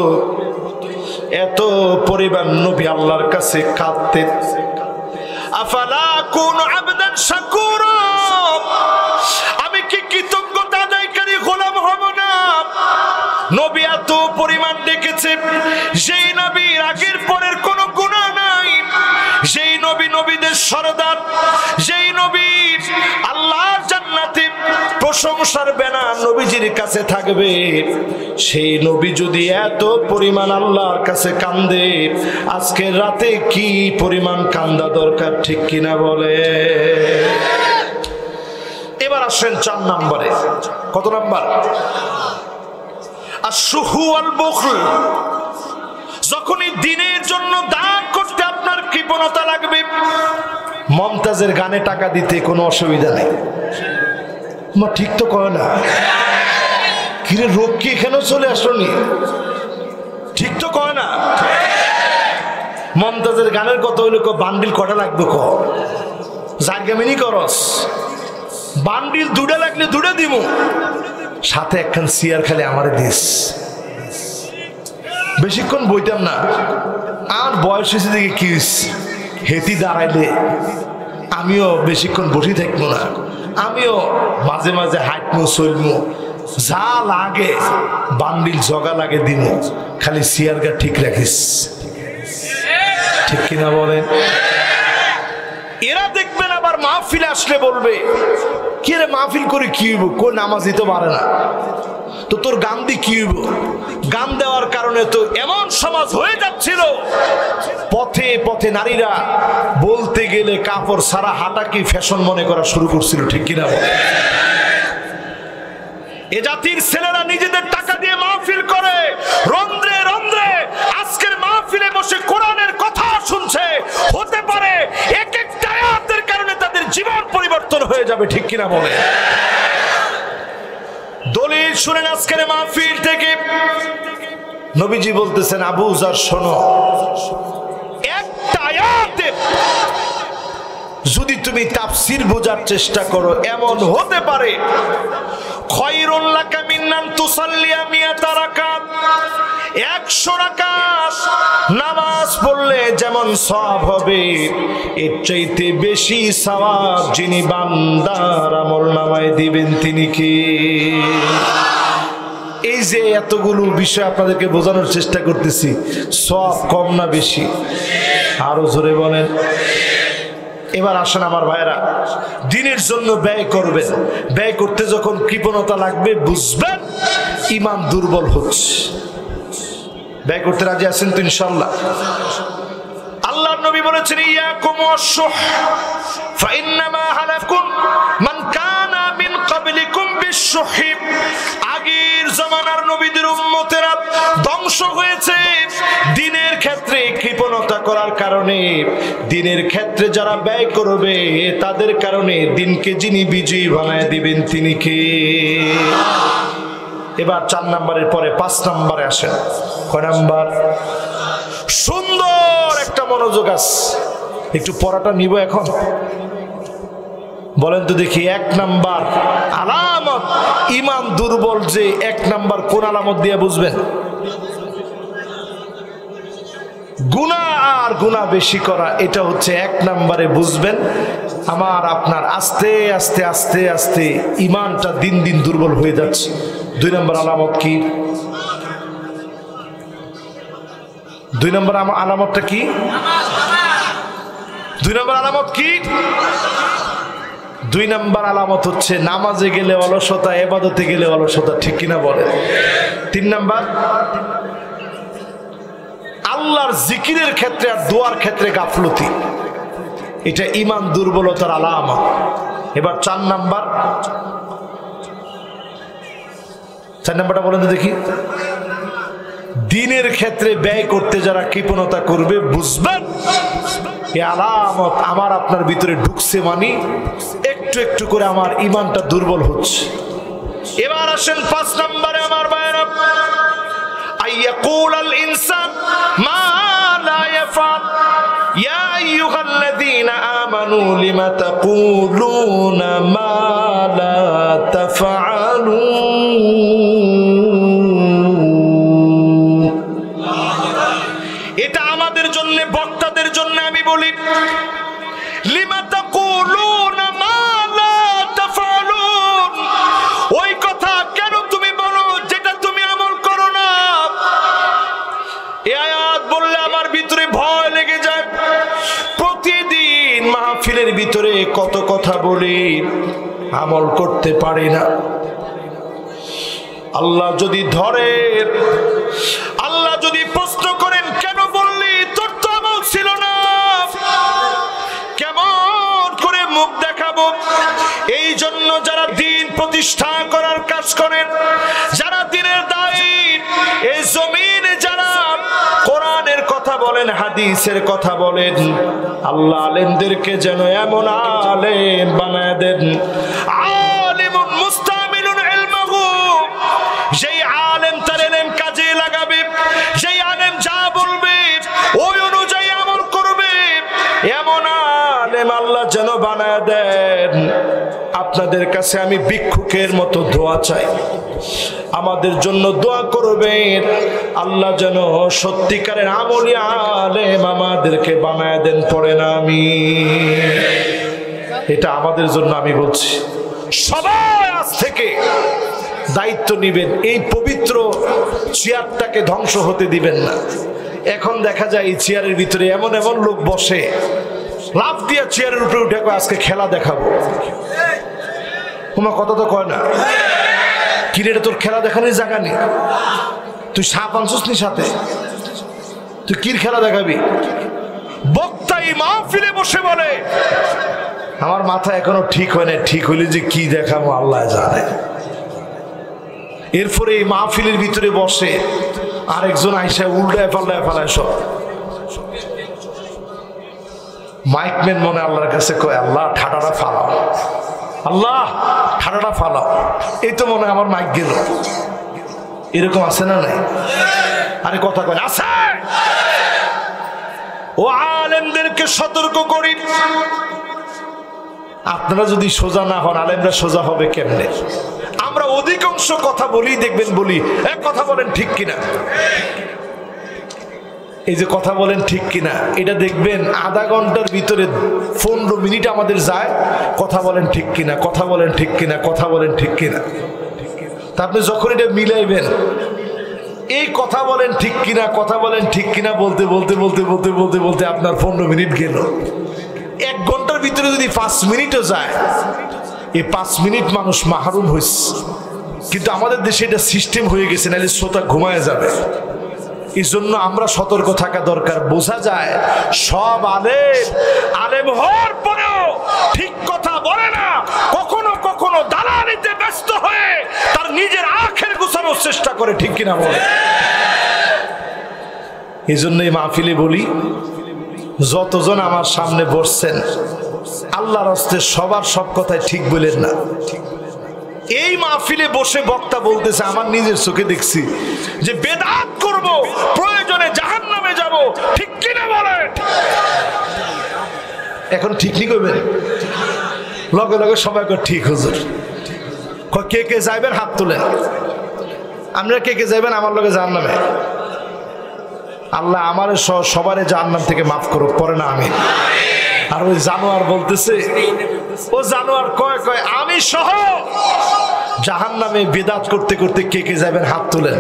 এত পরিমাণ নবী আল্লাহর কাছে কাঁদতেন। আফালা কুনু আবদান শাকুরা, আমি কি কৃতজ্ঞতা আদায়কারী গোলাম হব না? নবী এত পরিমাণ ডেকেছে, যেই নবীর আগের পরের কোনো গুনাহ নাই, যেই নবী নবীদের সরদার, যেই নবী আল্লাহর জান্নাতে প্রশংসার ব্যানার নবীজির কাছে থাকবে, সেই নবী যদি এত পরিমাণ আল্লাহর কাছে কান্দে, আজকের রাতে কি পরিমাণ কান্দা দরকার, ঠিক কিনা বলে? এবার আসেন 4 নম্বরে। কত নম্বর? আশ-শুহু ওয়াল বুখল, যখনই দিনের জন্য দান করতে আপনার কৃপণতা লাগবে। মমতাজের গানে টাকা দিতে কোনো অসুবিধা নেই, মা ঠিক তো কয় না? কিরে রোগ কি এখানেও চলে আসনি? ঠিক তো কয় না? মমতাজের গানের কত হইলো, বান্ডিল কটা লাগবে, জায়গামিনি করস, বান্ডিল 2টা লাগলে 2টা দিব, সাথে একখান চেয়ার খালি আমারে দিস। বেশিক্ষণ বইতাম না, আর বয়স হয়েছে দেখে কি হেতি দাঁড়াইলে আমিও বেশিক্ষণ বসে থাকবো না, আমিও মাঝে মাঝে হাঁটবো, চলবো, যা লাগে বান্ডিল জগা লাগে দিব, খালি চেয়ারটা ঠিক রাখিস, ঠিক কিনা বলেন? এরা দেখবেন আবার মাহফিলে আসলে বলবে, কি রে মাহফিল করে কি হইব, কোন নামাজ দিতে পারে না, তো তোর গান দিয়ে কি হইব? গান দেওয়ার কারণে তো এমন সমাজ হয়ে যাচ্ছিল, পথে পথে নারীরা বলতে গেলে কাপড় সারা হাঁটাকে ফ্যাশন মনে করা শুরু করছিল, ঠিক কিনা? এ জাতির ছেলেরা নিজেদের টাকা দিয়ে মাহফিল করে, রন্ধ্রে রন্ধ্রে আজকের মাহফিলে বসে কোরআনের কথা শুনছে। হতে পারে এক একটা আয়াতের কারণে তাদের জীবন পরিবর্তন হয়ে যাবে, ঠিক কিনা বলে? দলিল শুনেন আজকের মাহফিল থেকে। নবীজি বলতেছেন, আবু যার শোনো, একটা আয়াতে যদি তুমি তাফসীর বোঝার চেষ্টা করো, এমন হতে পারে খায়রুল লাকা মিন আন তুসাল্লিয়া মিয়াতা রাকাত, 100 রাকাত নামাজ পড়লে যেমন সওয়াব হবে, এর চাইতে বেশি সওয়াব যিনি বান্দার আমলনামায় দিবেন তিনি কে? এই যে এতগুলো বিষয় আপনাদেরকে বোঝানোর চেষ্টা করতেছি, সওয়াব কম না বেশি? আরো জোরে বলেন। এবার আসেন আমার ভাইরা, দিনের জন্য ব্যয় করবেন। ব্যয় করতে যখন কৃপণতা লাগবে, বুঝবেন ঈমান দুর্বল হচ্ছে। ব্যয় করতে রাজি আছেন তো ইনশাআল্লাহ? আল্লাহর নবী বলেছেন, ইয়াকুম ওয়াশ-শুহ ফাইন্নামা হালাকুন মান কানা মিন ক্বাবলিকুম বিশ-শুহ। আগের জামানার নবীদের উম্মতেরা ধ্বংস হয়েছে দিনের ক্ষেত্রে কৃপণতা করার কারণে। দিনের ক্ষেত্রে যারা ব্যয় করবে তাদের কারণে দিনকে যিনি বিজয়ী বানায় দিবেন তিনি কে? এবার 4 নম্বরের পরে 5 নম্বরে আসেন। কয় নাম্বার? সুন্দর একটা মনোযোগ আছে, একটু পড়াটা নিব এখন। বলেন তো দেখি, 1 নাম্বার আলামত ঈমান দুর্বল যে 1 নাম্বার কোন আলামত দিয়ে বুঝবেন? গুনাহ আর গুনাহ বেশি করা, এটা হচ্ছে 1 নম্বরে বুঝবেন। আমার আপনার আস্তে আস্তে আস্তে আস্তে ঈমানটা দিন দিন দুর্বল হয়ে যাচ্ছে। 2 নম্বর আলামত কি? 2 নম্বর আলামতটা কি? 2 নম্বর আলামত কি? 2 নম্বর আলামত হচ্ছে নামাজে গেলে অলসতা, ইবাদতে গেলে অলসতা, ঠিক কিনা বলেন? 3 নম্বর আল্লাহর জিকিরের ক্ষেত্রে আর দোয়ার ক্ষেত্রে গাফলতি, এটা ঈমান দুর্বলতার আলামত। এবার 4 নাম্বার, 4 নাম্বারটা বলেন তো দেখি। দিনের ক্ষেত্রে ব্যয় করতে যারা কৃপণতা করবে, বুঝবেন এই আলামত আমার আপনার ভিতরে ঢুকছে, মানে একটু একটু করে আমার ঈমানটা দুর্বল হচ্ছে। এবার আসেন 5 নম্বরে আমার ভাইরা, আইয়াকুলাল ইনসান মা লা ইয়াফআল ইয়া আইয়ুহাল্লাযীনা আমানু লিমা তাকুলুনা মা লা তাফআলুন। এটা আমাদের জন্য, বক্তাদের জন্য আমি বলি, লিমা তাকুলুনা মা লা তাফআলুন, ওই কথা কেন তুমি বলো যেটা তুমি আমল করো না? এই আয়াত বললে আমার ভিতরে ভয় লেগে যায়। প্রতিদিন মাহফিলের ভিতরে কত কথা বলি, আমল করতে পারি না। আল্লাহ যদি ধরে, আল্লাহ যদি প্রশ্ন করেন কেন বললি, তোর তো আমল ছিল না, কেমন করে মুখ দেখাবো? এই জন্য যারা দিন প্রতিষ্ঠা করার কাজ করেন, যারা দিনের দায়ী, এই জমিনে যারা কোরআনের কথা বলেন, হাদিসের কথা বলেন, আল্লাহ আলেমদেরকে যেন এমন আলেম বানায় দেন, আলিমুন মুস্তামিলুন ইলমাহু, যেই আলেম তার ইলম কাজে লাগাবে, যেই আলেম যা বলবে ওই অনুযায়ী আমল করবে, এমন আলেম আল্লাহ যেন বানায় দেন। আপনাদের কাছে আমি ভিক্ষুকের মতো দোয়া চাই, আমাদের জন্য দোয়া করবেন, আল্লাহ যেন সত্যিকারের আমলি আলেম আমাদেরকে বানায় দেন। পড়েন আমিন। এটা আমাদের জন্য আমি বলছি। সবাই আজ থেকে দায়িত্ব নিবেন, এই পবিত্র চেয়ারটাকে ধ্বংস হতে দিবেন না। এখন দেখা যায় এই চেয়ারের ভিতরে এমন এমন লোক বসে, লাফ দিয়া চেয়ারের উপরে উঠে আজকে খেলা দেখাবো। তোমার কথা তো কয় না, কিরে তোর খেলা দেখানোর জায়গা নেই, তুই সাপ আনছিস নি সাথে, তুই কির খেলা দেখাবি? বক্তা এই মাহফিলে বসে বলে আমার মাথা এখনো ঠিক হয় না, ঠিক হইলে যে কি দেখাবো আল্লাহ জানে। এরপরে এই মাহফিলের ভিতরে বসে আরেকজন আইসা উল্টায় পাল্লায় ফেলায় সব। মাইকম্যান মনে আল্লাহর কাছে কয় আল্লাহ ঠাডাটা ফালাও, আল্লাহ ঠাডাটা ফালাও। এই তো মনে আমার মাইক গেল। এরকম আছে না নাই? আরে কথা কয় আছে। ও আলেমদেরকে সতর্ক করি, আপনারা যদি সোজা না হন আলেমরা সোজা হবে কেমনে? আমরা অধিকাংশ কথা বলি, দেখবেন বলি এক কথা বলেন ঠিক কিনা। এই যে কথা বলেন ঠিক কিনা, এটা দেখবেন আধা ঘন্টার ভিতরে 15 মিনিট আমাদের যায় কথা বলেন ঠিক কিনা, কথা বলেন ঠিক কিনা, কথা বলেন ঠিক কিনা। তা আপনি যখন এটা মিলাইবেন, এই কথা বলেন ঠিক কিনা, কথা বলেন ঠিক কিনা বলতে বলতে বলতে বলতে বলতে বলতে আপনার 15 মিনিট গেল। 1 ঘন্টার ভিতরে যদি 5 মিনিটও যায়, এই 5 মিনিট মানুষ মাহরুম হয়েছে। কিন্তু আমাদের দেশে এটা সিস্টেম হয়ে গেছে, নাহলে শ্রোতা ঘুমায় যাবে। এই জন্য আমরা সতর্ক থাকা দরকার। বোঝা যায় সব আলেম হওয়ার পরেও ঠিক কথা বলে না, কখনো কখনো দালালিতে ব্যস্ত হয়ে তার নিজের আখের গুছানোর চেষ্টা করে, ঠিক কিনা বলে? এই জন্যই মাহফিলে বলি, যতজন আমার সামনে বসছেন আল্লাহর হস্তে সবার সব কথাই ঠিক বলেন না। এই মাহফিলে বসে বক্তা বলতেছে, আমার নিজের চোখে দেখছি যে বেদাত করব, প্রয়োজনে জাহান্নামে যাব, ঠিক কিনা বলেন? এখন ঠিক নি কইবেন? লগে লগে সবাই কয় ঠিক হুজুর। কে কে যাইবেন হাত তুলেন। আমরা কে কে যাইবেন আমার লগে জাহান্নামে? আল্লাহ আমার সবারে জাহান্নাম থেকে মাফ করুক, পরে না আমি। আর ওই জানোয়ার বলতেছে, ও জানোয়ার কয় কয় আমি সহ জাহান্নামে বেদাত করতে করতে কে কে যাবেন হাত তুলেন।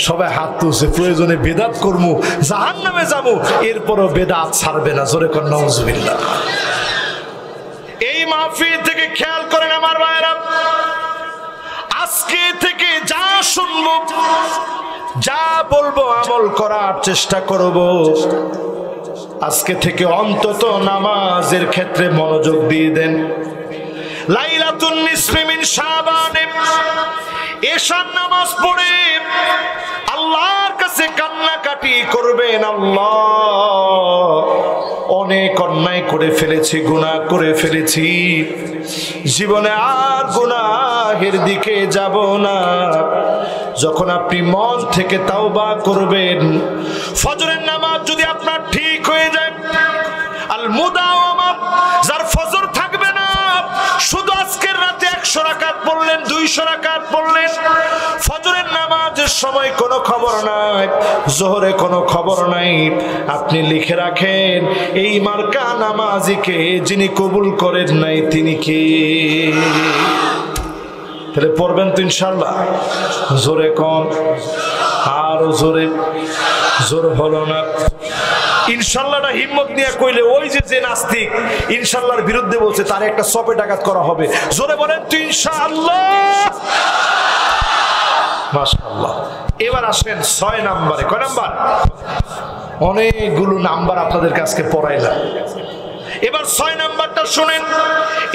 সবাই হাত তুলছে। প্রয়োজনে বেদাত করবো, জাহান্নামে যাবো, এরপরও বেদাত ছাড়বে না। জোরে কর নাউজুবিল্লাহ। এই মাহফিল থেকে খেয়াল করেন আমার ভাইরা, আজকে থেকে যা শুনবো, যা বলবো আমল করার চেষ্টা করব। আজকে থেকে অন্তত নামাজের ক্ষেত্রে মনোযোগ দিয়ে দেন। লাইলাতুন নিসফি মিন শাবানে এশার নামাজ পড়ে আল্লাহর কাছে কান্নাকাটি করবেন, আল্লাহ অনেক অন্যায় করে ফেলেছি, গুনাহ করে ফেলেছি, জীবনে আর গুনাহের দিকে যাব না। যখন আপনি মন থেকে তাওবা করবেন, ফজরের নামাজ যদি আপনার ঠিক হয়ে যায়, আল মুদাওয়ামা, যার ফজর থাকবে না, শুধু আজকের রাতে 100 রাকাত পড়লেন, 200 রাকাত পড়লেন, ফজরের নামাজের সময় কোনো খবর নাই, জোহরে কোনো খবর নাই, আপনি লিখে রাখেন এই মার্কা নামাজিকে যিনি কবুল করেন নাই তিনি কে? তাহলে পড়বেন তো ইনশাআল্লাহ। জোরে কোন, আরো জোরে, জোর হলো না। ইনশাআল্লাহটা হিম্মত নিয়ে কইলে ওই যে নাস্তিক ইনশাআল্লাহর বিরুদ্ধে বলছে, তার একটা সপে ডাকাত করা হবে। জোরে বলেন তো ইনশাআল্লাহ। মাশাআল্লাহ। এবার আসেন 6 নম্বরে। কয় নাম্বার? অনেকগুলো নাম্বার আপনাদের কাছে পড়াইলাম। এবার 6 নাম্বারটা শুনেন,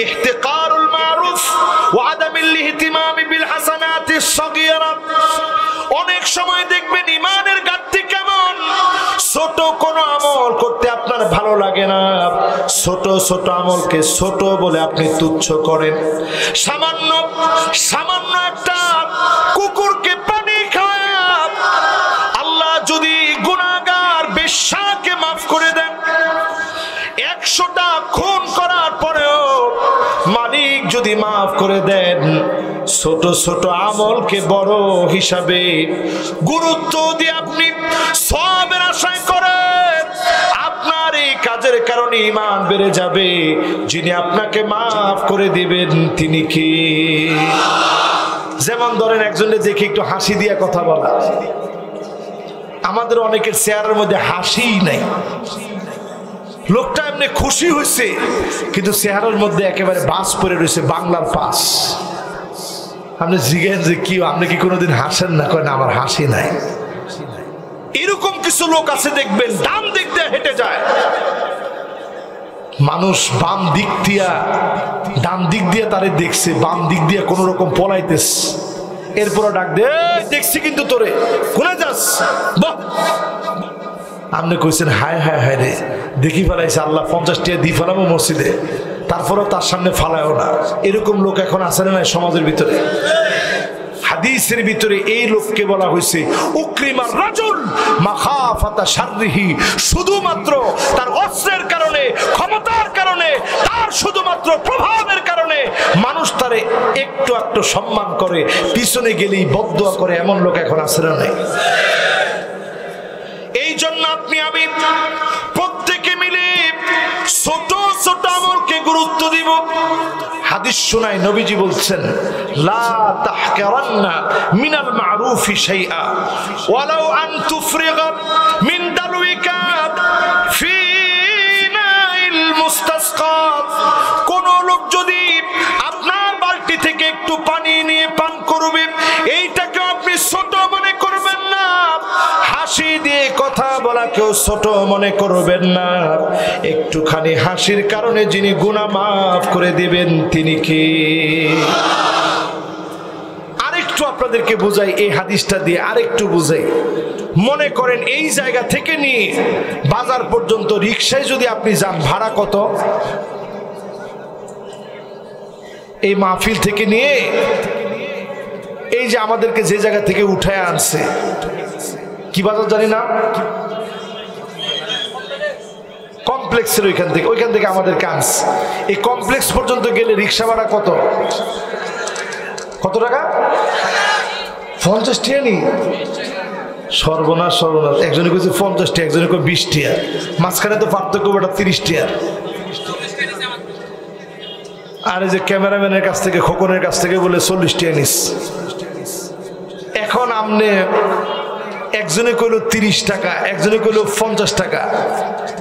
ইহতিকারুল মারুফ ওয়া আদামিল ইহতিমামি বিল হাসানাতিস সাগীরা। অনেক সময় দেখবেন ঈমানের ঘাটতি কেমন, ছোট কোনো আমল করতে আপনার ভালো লাগে না, ছোট ছোট আমলকে ছোট বলে আপনি তুচ্ছ করেন। সামান্য সামান্য একটা কুকুরকে পানি খাওয়া আল্লাহ যদি গুনাহগার বেশ্যাকে মাফ করে দেন, 100টা খুন করার পরেও মালিক যদি মাফ করে দেন, ছোট ছোট আমলকে বড় হিসাবে গুরুত্ব দিয়ে আপনি সওয়াবের আশায় করেন, আপনার এই কাজের কারণে ঈমান বেড়ে যাবে। যিনি আপনাকে মাফ করে দিবেন তিনি কি? যেমন ধরেন একজনের দেখে একটু হাসি দিয়ে কথা বলা। আমাদের অনেকের চেহারার মধ্যে হাসিই নাই। লোকটা এমনি খুশি হয়েছে কিন্তু চেহারার মধ্যে একেবারে বাস পড়ে রয়েছে, বাংলার পাস। আপনি জিজ্ঞেস যে কি, আপনি কি কোনোদিন হাসেন না? কয় না, আমার হাসি নাই। এরকম কিছু লোক আছে দেখবেন ডান দিক দিয়ে হেঁটে যায়, মানুষ বাম দিক দিয়া ডান দিক দিয়ে তারে দেখছে, বাম দিক দিয়ে কোন রকম পলাইতেছে, এরপর ডাক দে দেখছি কিন্তু তোরে কোনে যাস। আপনি কইছেন হায় হায় হায় রে, দেখি ফেলাইছে আল্লাহ 50 টাকা দিয়ে ফেলাবো মসজিদে, তারপরেও তার সামনে ফালায়ও না। এরকম লোক এখন আছে না সমাজের ভিতরে? হাদিসের ভিতরে এই লোককে বলা হয়েছে উকরিমার রাজুল মাখাফাতা শাররিহি, শুধুমাত্র তার অস্ত্রের কারণে, ক্ষমতার কারণে, তার শুধুমাত্র প্রভাবের কারণে মানুষ তারে একটু একটু সম্মান করে, পিছনে গেলেই বদদুয়া করে, এমন লোক এখন আছে না নাই? এই জন্য আপনি আমি প্রত্যেকে মিলে ছোট ছোট আমলকে গুরুত্ব দিব। হাদিস শোনায় নবীজি বলছেন লা তাহকিরান্না মিনাল মারুফি শাইআ ওয়ালাউ আন তুফরিগা মিন দালউইকা ফি নাইল মুস্তাসকা। কোন লোক যদি আপনার বালতি থেকে একটু পানি নিয়ে পান করবে, এইটাকে আপনি ছোট মনে করবেন না। হাসি দিয়ে কথা বলা কেউ ছোট মনে করবেন না। একটুখানি হাসির কারণে যিনি গুনাহ মাফ করে দিবেন তিনি কে? আরেকটু আপনাদেরকে বুঝাই, এই হাদিসটা দিয়ে আরেকটু বুঝাই। মনে করেন এই জায়গা থেকে নিয়ে বাজার পর্যন্ত রিকশায় যদি আপনি যান, ভাড়া কত? এই মাহফিল থেকে নিয়ে এই যে আমাদেরকে যে জায়গা থেকে উঠায় আনছে, কি বাজার জানি না, কমপ্লেক্সের ওইখান থেকে আমাদের কাজ, এই কমপ্লেক্স পর্যন্ত গেলে রিক্সা ভাড়া কত? কত টাকা? 50 টাকা নি? সর্বনাশ সর্বনাশ। একজনে কইছে 50 টাকা, একজনে কই 20 টাকা, মাঝখানে তো পার্থক্য বেটা 30 টাকা। আর এই যে ক্যামেরাম্যানের কাছ থেকে, খোকনের কাছ থেকে বলে 40 টাকা নিস। এখন আমনে একজনে কইলো 30 টাকা, একজনে কইলো 50 টাকা,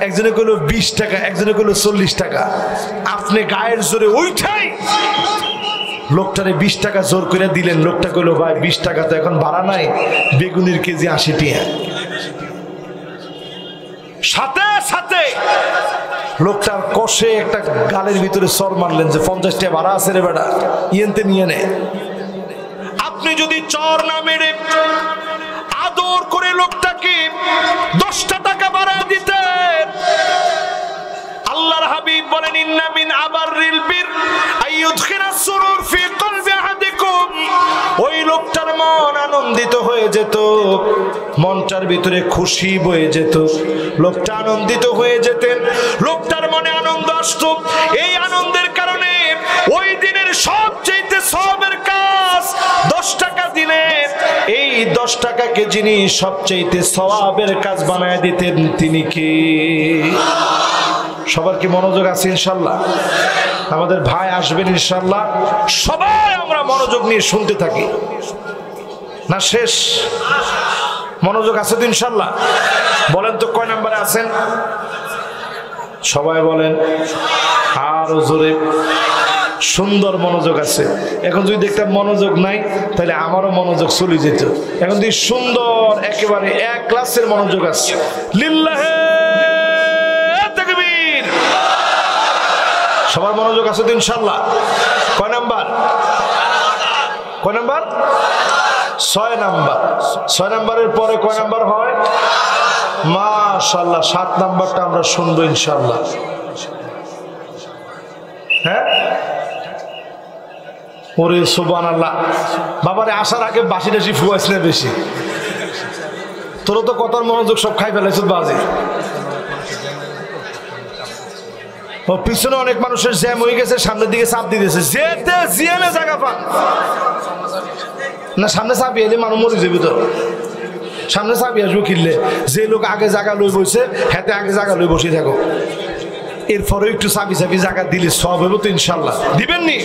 একজনে কইলো 20 টাকা, একজনে কইলো 40 টাকা। আপনি গায়ের জোরে ওইটাই লোকটারে 20 টাকা জোর করে দিলেন। লোকটা কইলো ভাই 20 টাকা তো এখন ভাড়া নাই, বেগুনের কেজি 80 টাকা। সাথে সাথে লোকটার কষে একটা গালের ভিতরে সর মারলেন যে 50 টাকা ভাড়া আছে রে বেটা, ইয়েনতে নিয়ে নে। আপনি যদি চর না মেরে আদর করে লোকটাকে 10 টাকা বাড়া দিতেন, আল্লাহর হাবিব বলেন ইন্না মিন আবাররিল বির আইয়ুদখিলাস সুরুর ফি কলবি আহাদিকুম। ওই লোকটার মন আনন্দিত হয়ে যেত, মনটার ভিতরে খুশি বয়ে যেত, লোকটা আনন্দিত হয়ে যেতেন, লোকটার মনে আনন্দ আসতো। এই আনন্দের কারণে ওই দিনের সবচেয়ে সওয়াবের কাজ 10 টাকা দিলেন। এই 10 টাকাকে যিনি সবচেয়ে সওয়াবের কাজ বানায় দিতেন তিনি কে? সবার কি মনোযোগ আছে ইনশাআল্লাহ? আমাদের ভাই আসবেন ইনশাআল্লাহ, সবাই আমরা মনোযোগ নিয়ে শুনতে থাকি। না শেষ? মনোযোগ আছে তো ইনশাআল্লাহ? বলেন তো কয় নম্বরে আছেন সবাই বলেন, আরো জোরে। সুন্দর মনোযোগ আছে। এখন যদি দেখতাম মনোযোগ নাই তাহলে আমারও মনোযোগ চলে যেত। এখন যদি সুন্দর একেবারে এক ক্লাসের মনোযোগ আছে। লিল্লাহে তাকবীর। সবার মনোযোগ আছে তো ইনশাআল্লাহ? কয় নাম্বার? কয় নাম্বার? 6 নাম্বার। 6 নাম্বারের পরে কয় নাম্বার হয়? মাশাআল্লাহ 7 নাম্বারটা আমরা শুনবো ইনশাআল্লাহ। হ্যাঁ, ওরে সুবহানাল্লাহ। বাবারে আসার আগে বাসি টাসি ফুয়াইছ না বেশি? তোর তো কথার মনোযোগ সব খাই ফেলাইছ বাজে। ও পিছনে অনেক মানুষের জ্যাম হয়ে গেছে, সামনের দিকে চাপ দিতেছে, যেতে জিয়ানে জায়গা পান না। সামনে চাপি এলে মানুষ মরে যাবি তো। সামনে চাপি আসবো কিনলে, যে লোক আগে জায়গা লই বসে হাতে আগে জায়গা লই বসে থাকো। এরপরে একটু চাপি চাপি জায়গা দিলে সব হইব তো ইনশাল্লাহ। দিবেননি?